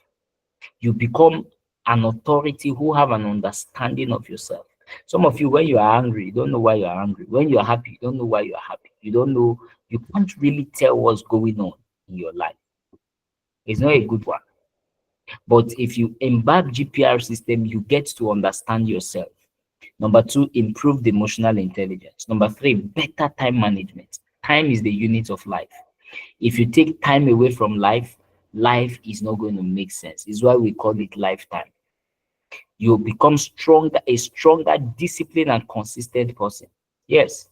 You become an authority who have an understanding of yourself. Some of you, when you are angry, you don't know why you are angry. When you are happy, you don't know why you are happy. You don't know, you can't really tell what's going on in your life. It's not a good one. But if you embark GPR system, you get to understand yourself. Number two, improved emotional intelligence. Number three, better time management. Time is the unit of life. If you take time away from life, life is not going to make sense. It's why we call it lifetime. You become stronger, a stronger, disciplined, and consistent person. Yes.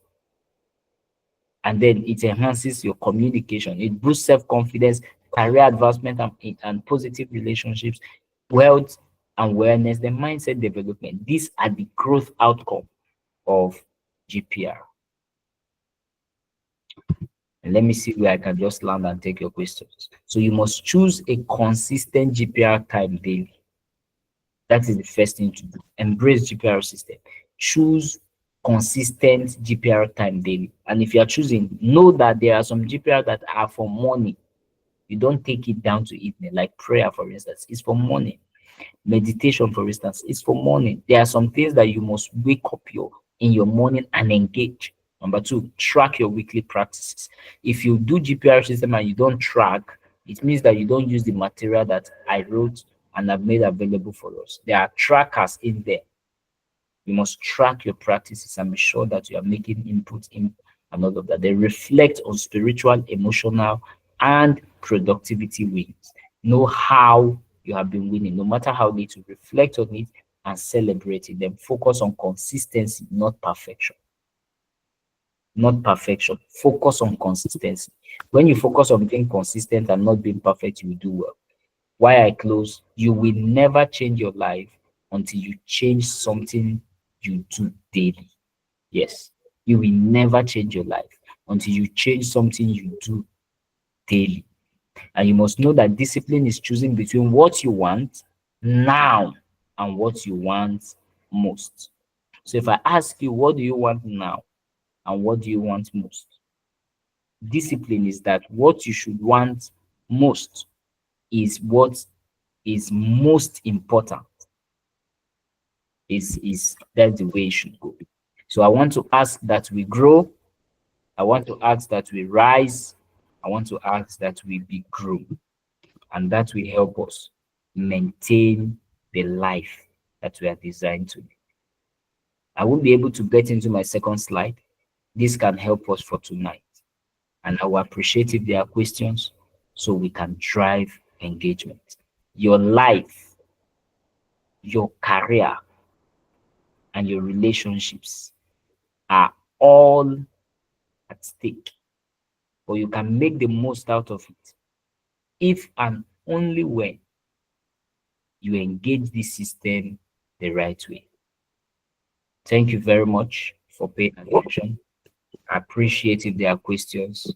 And then it enhances your communication. It boosts self-confidence, career advancement, and positive relationships, wealth and wellness, the mindset development. These are the growth outcome of GPR. And let me see where I can just land and take your questions. So you must choose a consistent GPR time daily. That is the first thing to do. Embrace GPR system. Choose consistent GPR time daily. And if you are choosing, know that there are some GPR that are for morning. You don't take it down to evening, like prayer, for instance, is for morning. Meditation, for instance, is for morning. There are some things that you must wake up in your morning and engage. Number two, track your weekly practices. If you do GPR system and you don't track, it means that you don't use the material that I wrote and have made available for us. There are trackers in there. You must track your practices and be sure that you are making input in and all of that. They reflect on spiritual, emotional, and productivity wins. Know how you have been winning, no matter how little. Reflect on it and celebrate it. Then focus on consistency, not perfection. Not perfection. Focus on consistency. When you focus on being consistent and not being perfect, you will do well. Why I close, you will never change your life until you change something you do daily. Yes, you will never change your life until you change something you do daily. And you must know that discipline is choosing between what you want now and what you want most. So if I ask you, what do you want now and what do you want most? Discipline is that what you should want most is what is most important. Is that's the way it should go. So I want to ask that we grow. I want to ask that we rise. I want to ask that we be grown. And that will help us maintain the life that we are designed to live. I won't be able to get into my second slide. This can help us for tonight. And I will appreciate if there are questions so we can drive engagement. Your life, your career, and your relationships are all at stake. But you can make the most out of it if and only when you engage this system the right way. Thank you very much for paying attention. I appreciate if there are questions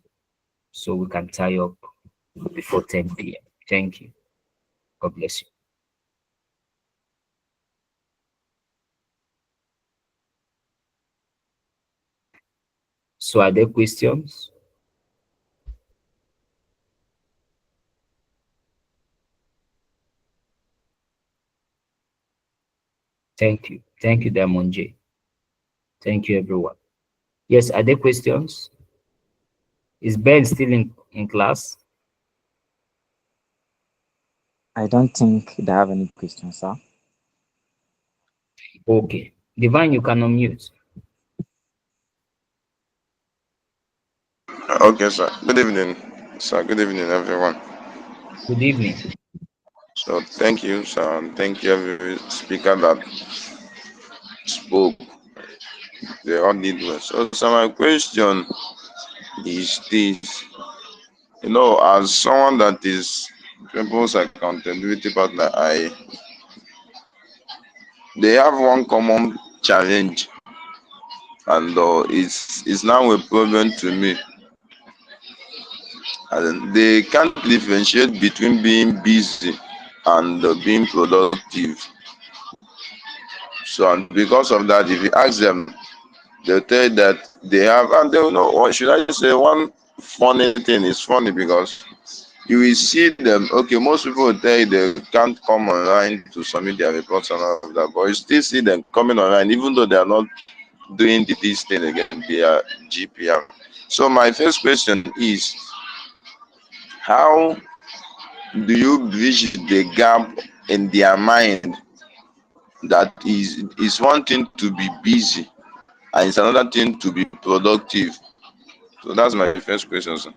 so we can tie up before 10 p.m. Thank you. God bless you. So are there questions? Thank you. Thank you, Diamond J. Thank you, everyone. Yes, are there questions? Is Ben still in class? I don't think they have any questions, sir. Okay. Divine, you can unmute. Okay, sir. Good evening, sir. Good evening, everyone. Good evening. So, thank you, sir, and thank you, every speaker that spoke. They all did well. So, my question is this: as someone that is people's accountability partner, they have one common challenge, and it's now a problem to me. And they can't differentiate between being busy and being productive. So, and because of that, if you ask them, they'll tell you that they have, and they'll know, what should I say? One funny thing is funny because you will see them. Okay, most people will tell you they can't come online to submit their reports and all of that, but you still see them coming online, even though they are not doing this thing again, their GPM. So, my first question is, how do you bridge the gap in their mind that is one thing to be busy and it's another thing to be productive? So that's my first question, sir.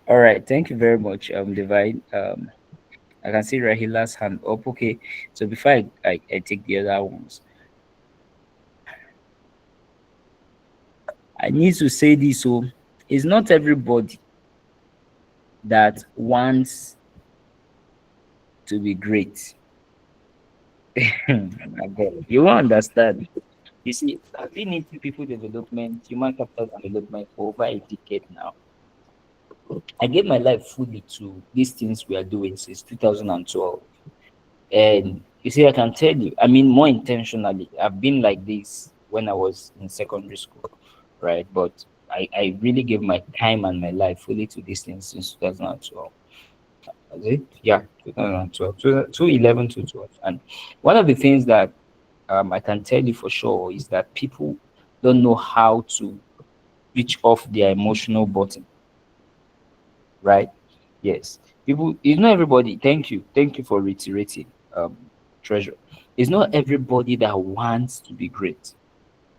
All right, thank you very much, Divine. I can see Rahila's hand up. Okay, so before I take the other ones, I need to say this. So, it's not everybody that wants to be great. You won't understand. You see, I've been into people development, human capital development for over a decade now. I gave my life fully to these things we are doing since 2012. And you see, I can tell you, I mean, more intentionally, I've been like this when I was in secondary school, right? But I really gave my time and my life fully to these things since 2012. Was it? Yeah, 2012, 2011 to 12. And one of the things that I can tell you for sure is that people don't know how to switch off their emotional button, right? Yes. People, it's not everybody. Thank you. Thank you for reiterating, treasure. It's not everybody that wants to be great.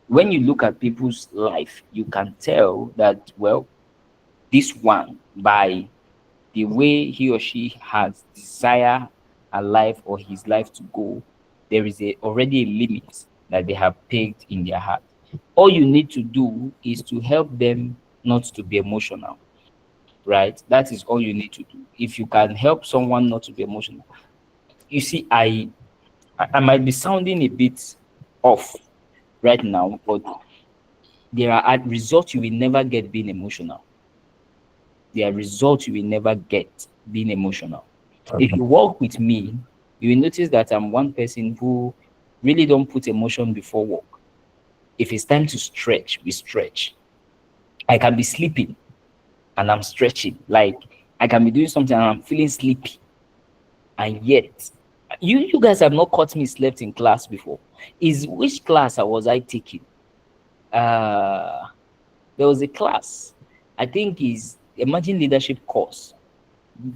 When you look at people's life, you can tell that, well, this one, by the way he or she has desire a life or his life to go, there is already a limit that they have pegged in their heart. All you need to do is to help them not to be emotional, right? That is all you need to do. If you can help someone not to be emotional, you see, I might be sounding a bit off right now, but there are results you will never get being emotional. There are results you will never get being emotional. If you work with me, you will notice that I'm one person who really don't put emotion before work. If it's time to stretch, we stretch. I can be sleeping and I'm stretching. Like I can be doing something and I'm feeling sleepy. And yet, you guys have not caught me slept in class before. Is which class I was I taking? There was a class, I think is emerging leadership course.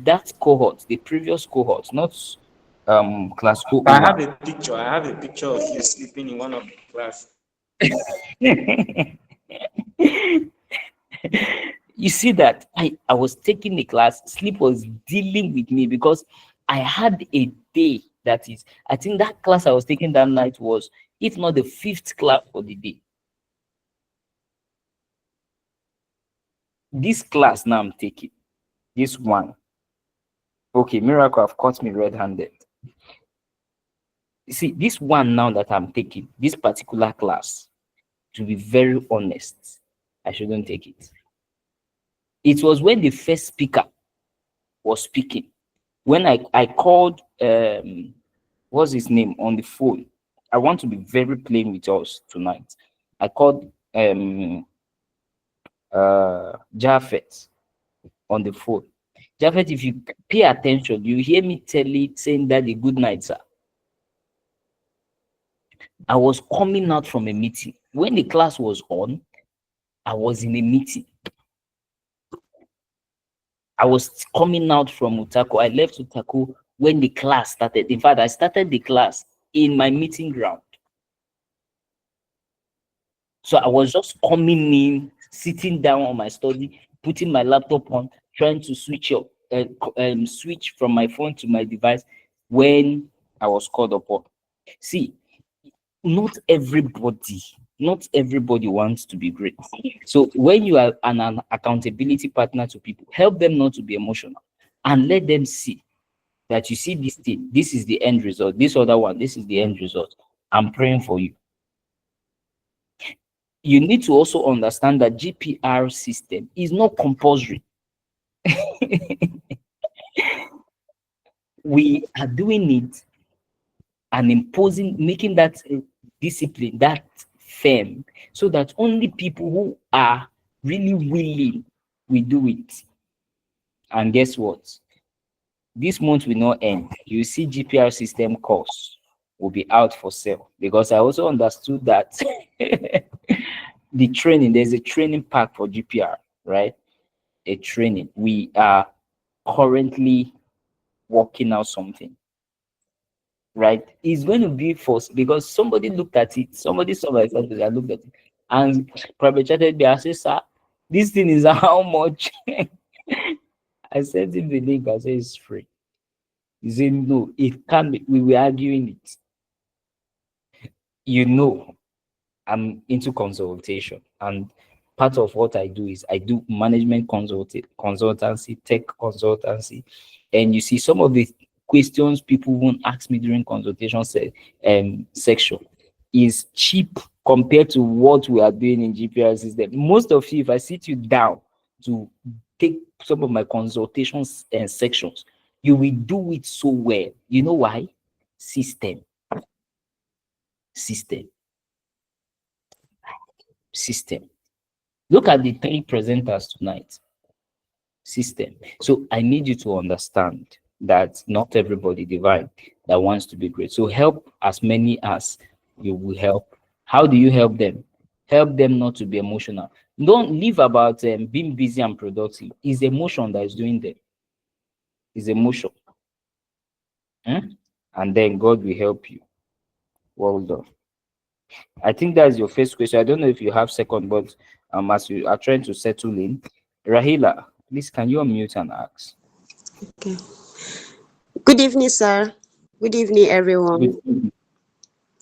That cohort, the previous cohort, not class I have 01. a picture. I have a picture of you sleeping in one of the class. You see that I was taking the class, sleep was dealing with me because I had a day that is, I think that class I was taking that night was, if not the fifth class for the day. This class now I'm taking, this one. Okay, miracle have caught me red-handed. You see, this one now that I'm taking, this particular class, to be very honest, I shouldn't take it. It was when the first speaker was speaking. When I called, what's his name, on the phone. I want to be very plain with us tonight. I called Japheth on the phone. Japheth, if you pay attention, you hear me saying that a good night, sir. I was coming out from a meeting. When the class was on, I was in a meeting. I was coming out from Utako. I left Utako when the class started. In fact, I started the class in my meeting ground. So I was just coming in, sitting down on my study, putting my laptop on, trying to switch from my phone to my device when I was called upon. See, not everybody Not everybody wants to be great. So when you are an accountability partner to people, help them not to be emotional and let them see that you see this thing, this is the end result, this other one, this is the end result. I'm praying for you. You need to also understand that GPR system is not compulsory. We are doing it and imposing, making that discipline, that firm, so that only people who are really willing will do it. And guess what? This month will not end. You see, GPR system course will be out for sale, because I also understood that the training, there's a training pack for GPR, right? A training. We are currently working out something, right? It's going to be forced because somebody looked at it, somebody saw my something, I looked at it, and probably chatted me. I said, sir, this thing is how much? I sent him the link. I said, it's free. He said, no, it can't be. We were arguing it. You know, I'm into consultation, and part of what I do is I do management consultancy, tech consultancy, and you see some of the questions people won't ask me during consultation section is cheap compared to what we are doing in GPR system. Most of you, if I sit you down to take some of my consultations and sections, you will do it so well. You know why? System. Look at the 3 presenters tonight. System. So I need you to understand that not everybody divine that wants to be great. So help as many as you will help. How do you help them? Help them not to be emotional. Don't live about being busy and productive. It's emotion that is doing them. It's emotion. And then God will help you. Well done. I think that's your first question. I don't know if you have second, but as you are trying to settle in, Rahila, please can you unmute and ask? Okay. Good evening, sir. Good evening, everyone. Good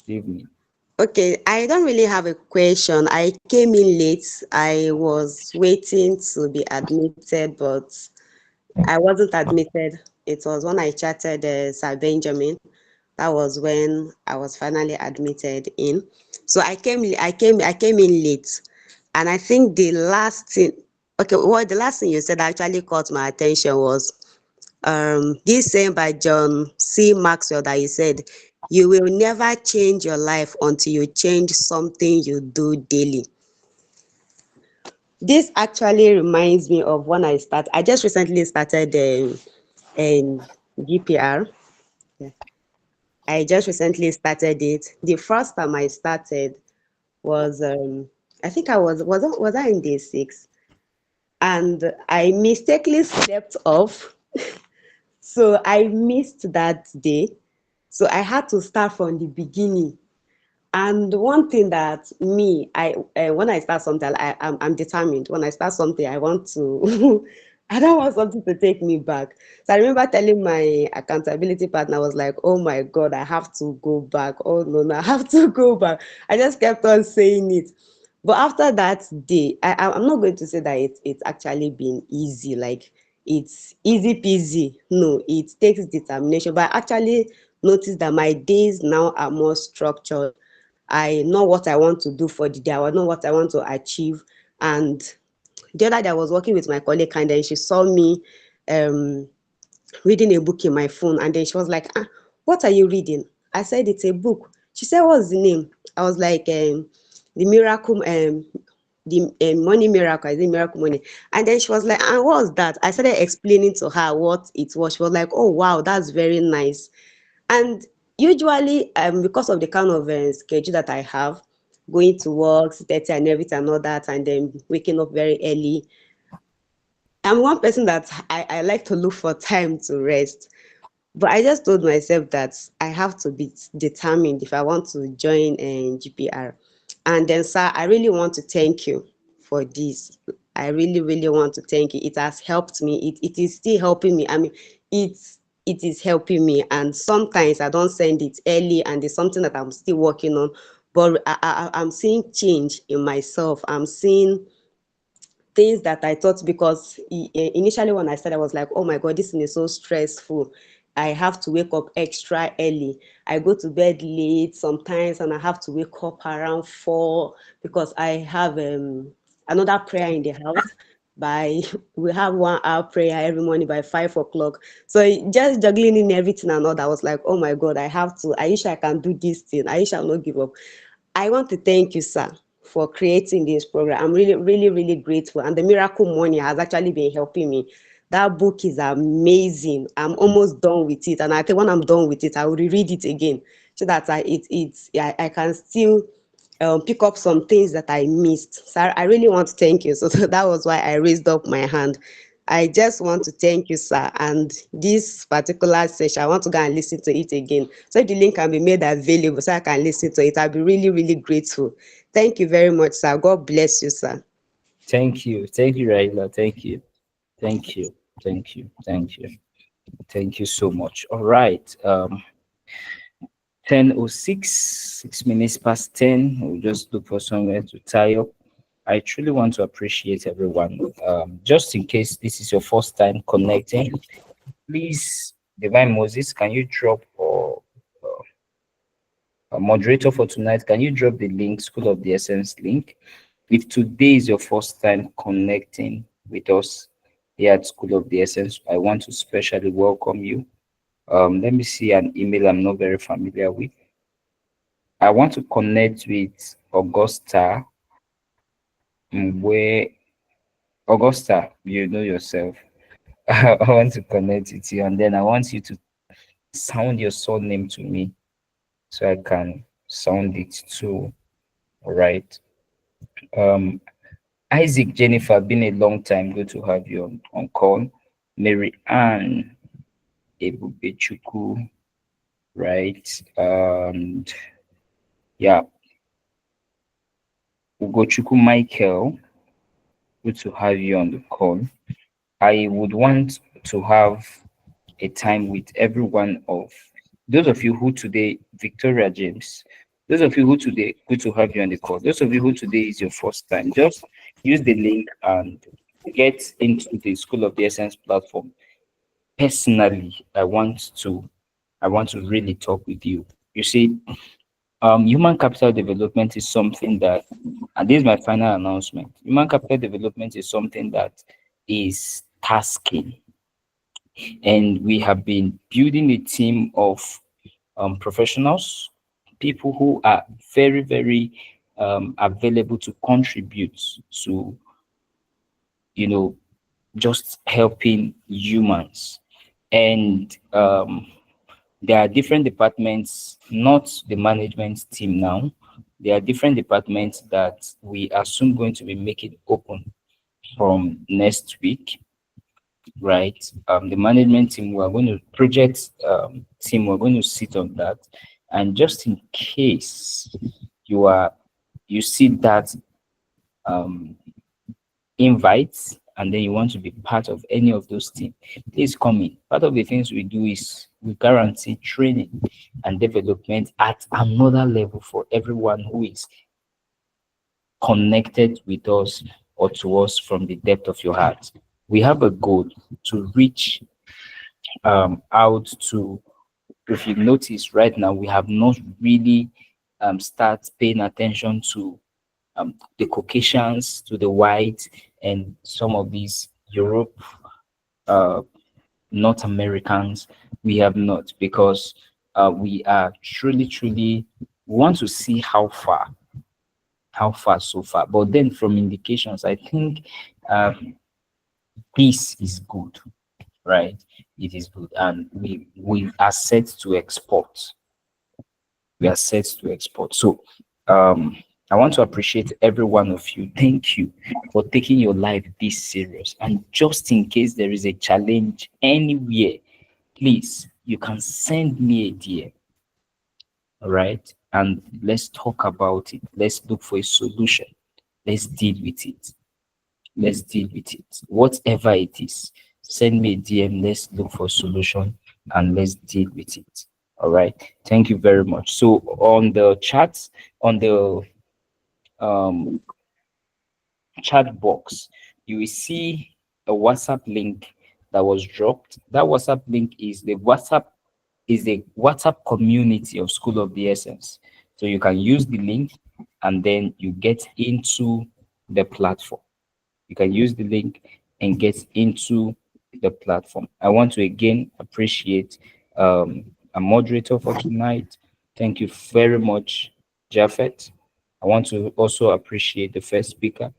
evening. Okay, I don't really have a question. I came in late. I was waiting to be admitted, but I wasn't admitted. It was when I chatted Sir Benjamin. That was when I was finally admitted in. So I came in late, and I think the last thing. Okay, well, the last thing you said actually caught my attention was this saying by John C. Maxwell that he said, "You will never change your life until you change something you do daily." This actually reminds me of when I just recently started GPR. Yeah. I just recently started it. The first time I started was I think was I in day 6, and I mistakenly slept off. So I missed that day. So I had to start from the beginning. And one thing that when I start something, I'm determined. When I start something, I want to, I don't want something to take me back. So I remember telling my accountability partner, I was like, oh my God, I have to go back. Oh no, I have to go back. I just kept on saying it. But after that day, I'm not going to say that it's actually been easy, like it's easy peasy. No, it takes determination. But I actually noticed that my days now are more structured. I know what I want to do for the day. I know what I want to achieve. And the other day I was working with my colleague, and then she saw me reading a book in my phone. And then she was like, what are you reading? I said, it's a book. She said, what's the name? I was like, the miracle, the money miracle, I think miracle money. And then she was like, and what was that? I started explaining to her what it was. She was like, oh, wow, that's very nice. And usually, because of the kind of schedule that I have, going to work, 30 and everything and all that, and then waking up very early, I'm one person that I like to look for time to rest. But I just told myself that I have to be determined if I want to join GPR. And then, sir, I really want to thank you for this. I really, really want to thank you. It has helped me. It is still helping me. I mean, it is helping me. And sometimes I don't send it early, and it's something that I'm still working on. but I'm seeing change in myself. I'm seeing things that I thought, because initially when I started, I was like, oh my God, this thing is so stressful. I have to wake up extra early. I go to bed late sometimes, and I have to wake up around 4 because I have another prayer in the house. By we have 1 hour prayer every morning by 5 o'clock. So just juggling in everything and all that, I was like, oh my God, I have to. I wish I can do this thing. I wish I'll not give up. I want to thank you, sir, for creating this program. I'm really, really, really grateful. And the Miracle Money has actually been helping me. That book is amazing. I'm almost done with it. And I think when I'm done with it, I will reread it again so that I can still pick up some things that I missed. So I really want to thank you. So that was why I raised up my hand. I just want to thank you, sir. And this particular session, I want to go and listen to it again. So if the link can be made available so I can listen to it, I'll be really, really grateful. Thank you very much, sir. God bless you, sir. Thank you. Thank you, Raila. Thank you. Thank you. Thank you. Thank you. Thank you so much. All right. 10:06, 6 minutes past 10. We'll just look for somewhere to tie up. I truly want to appreciate everyone. Just in case this is your first time connecting, please, Divine Moses, can you drop, or a moderator for tonight, can you drop the link, School of the Essence link? If today is your first time connecting with us here at School of the Essence, I want to specially welcome you. Let me see an email I'm not very familiar with. I want to connect with Augusta, where Augusta, you know yourself. I want to connect with you, and then I want you to sound your surname to me so I can sound it too. All right. Isaac, Jennifer, been a long time. Good to have you on call. Mary Ann Ebubechuku, right? And yeah, Ugochukwu Michael, good to have you on the call. I would want to have a time with every one of those of you who today, Victoria James, those of you who today, good to have you on the call. Those of you who today is your first time, just use the link and get into the School of the Essence platform. Personally, I want to really talk with you. You see, human capital development is something that, and this is my final announcement. Human capital development is something that is tasking, and we have been building a team of professionals, people who are very, very available to contribute to, just helping humans. And there are different departments, not the management team now. There are different departments that we are soon going to be making open from next week, right? The management team, we're going to project team, we're going to sit on that. And just in case you see that invites and then you want to be part of any of those things, please come in. Part of the things we do is we guarantee training and development at another level for everyone who is connected with us or to us from the depth of your heart. We have a goal to reach out to, if you notice right now, we have not really start paying attention to the Caucasians, to the whites, and some of these Europe, North Americans. We have not, because we are truly want to see how far so far. But then from indications, I think peace is good, right? It is good, and we are set to export. We are set to export. So I want to appreciate every one of you. Thank you for taking your life this serious. And just in case there is a challenge anywhere, please, you can send me a DM. All right. And let's talk about it. Let's look for a solution. Let's deal with it. Let's deal with it. Whatever it is, send me a DM. Let's look for a solution and let's deal with it. All right. Thank you very much. So on the chat, on the um, chat box, you will see a WhatsApp link that was dropped. That WhatsApp link is the WhatsApp community of School of the Essence. So you can use the link and then you get into the platform. You can use the link and get into the platform. I want to again appreciate a moderator for tonight. Thank you very much, Jafet. I want to also appreciate the first speaker,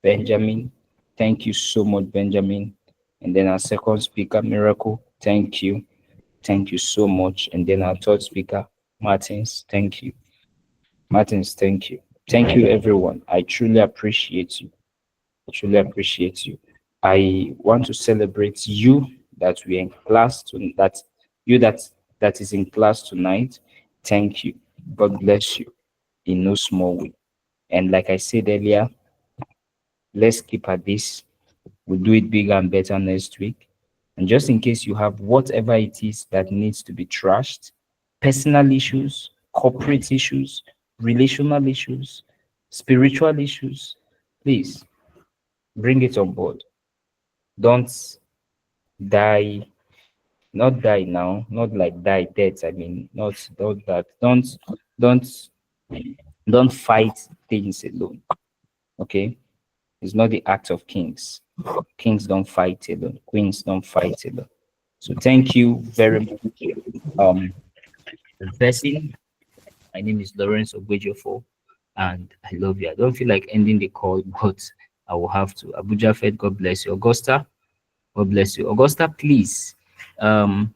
Benjamin. Thank you so much, Benjamin. And then our second speaker, Miracle. Thank you. Thank you so much. And then our third speaker, Martins. Thank you. Martins, thank you. Thank you, everyone. I truly appreciate you. I truly appreciate you. I want to celebrate you that we are in class to that you that is in class tonight. Thank you. God bless you in no small way. And like I said earlier, let's keep at this. We'll do it bigger and better next week. And just in case you have whatever it is that needs to be trashed, personal issues, corporate issues, relational issues, spiritual issues, please bring it on board. Don't die, not die now, not like die death. I mean, not that. Don't don't fight things alone. Okay? It's not the act of kings. Kings don't fight alone. Queens don't fight alone. So thank you very much. Person, my name is Lawrence Ogwejofo, and I love you. I don't feel like ending the call, but I will have to. Abuja Fed, God bless you. Augusta, God bless you. Augusta, please. Um,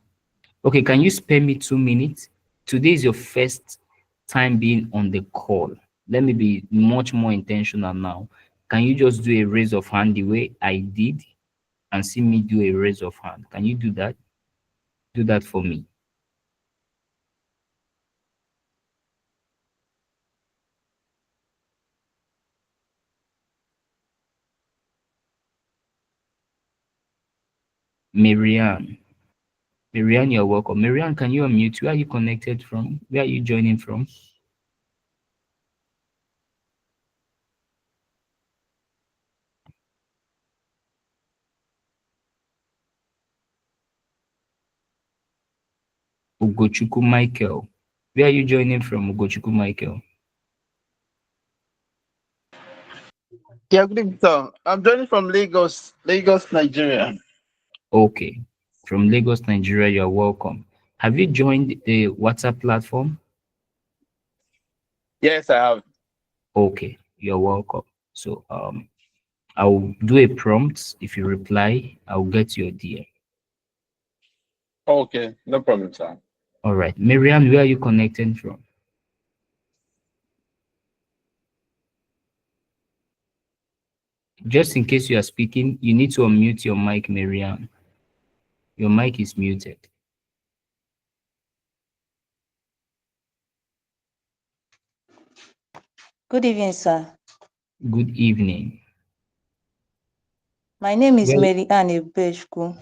okay, can you spare me 2 minutes? Today is your first time being on the call. Let me be much more intentional now. Can you just do a raise of hand the way I did and see me do a raise of hand? Can you do that? Do that for me. Marianne. Marianne, you're welcome. Marianne, can you unmute? Where are you connected from? Where are you joining from? Ugochukwu Michael. Where are you joining from, Ugochukwu Michael? Yeah, good evening, sir. I'm joining from Lagos, Nigeria. Okay. From Lagos, Nigeria, you're welcome. Have you joined the WhatsApp platform? Yes, I have. Okay, you're welcome. So I'll do a prompt. If you reply, I'll get your DM. Okay, no problem, sir. All right. Miriam, where are you connecting from? Just in case you are speaking, you need to unmute your mic, Miriam. Your mic is muted. Good evening, sir. Good evening. My name is Well, Mary Ann Ebeshku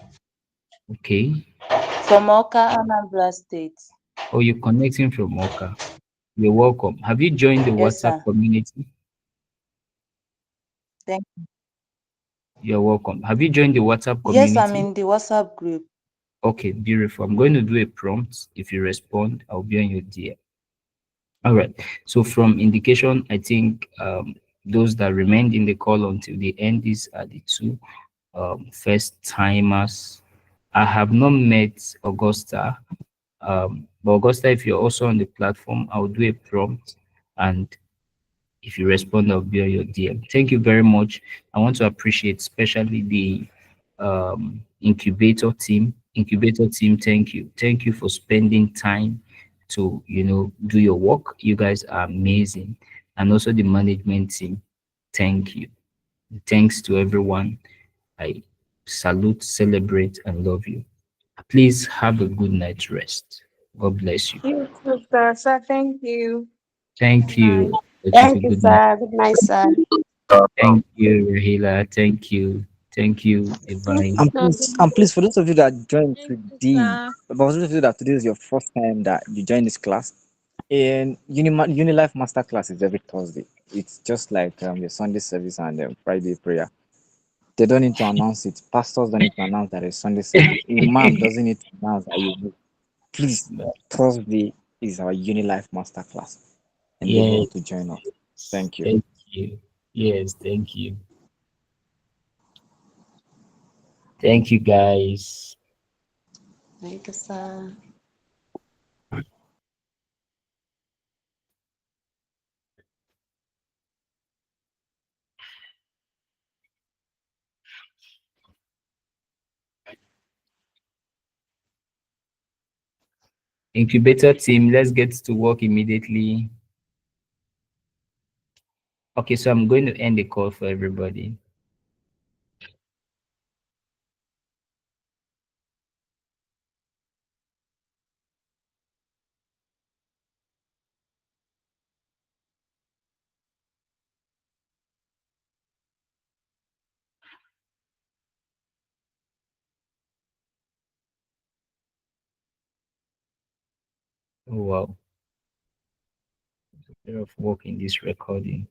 okay. from Oka, Anambra State. Oh, you're connecting from Oka. You're welcome. Have you joined the Yes, WhatsApp sir. community? Thank you. You're welcome. Have you joined the WhatsApp Yes, I'm community? in the WhatsApp group. Okay, beautiful. I'm going to do a prompt. If you respond, I'll be on your DM. All right. So from indication, I think those that remained in the call until the end, these are the two first timers. I have not met Augusta. But Augusta, if you're also on the platform, I'll do a prompt, and if you respond, I'll be on your DM. Thank you very much. I want to appreciate especially the incubator team. Incubator team, thank you. Thank you for spending time to do your work. You guys are amazing. And also the management team, thank you. Thanks to everyone. I salute, celebrate, and love you. Please have a good night's rest. God bless you. You too, sir. Sir, thank you. Thank Bye. you. Thank you, sir. Good night, sir. Thank you, Rahila. Thank you. Thank you, Divine. And please, for those of you that joined today, but for those of you that today is your first time that you join this class, in UniLife Masterclass is every Thursday. It's just like your Sunday service and Friday prayer. They don't need to announce it. Pastors don't need to announce that it's Sunday service. Imam doesn't need to announce that you. Please, Thursday is our UniLife Masterclass, and do Yes, well to join us. Thank you. thank you. Yes, thank you. Thank you, guys. Thank you, sir. Incubator team, let's get to work immediately. Okay, so I'm going to end the call for everybody. Oh, wow. A lot of work in this recording.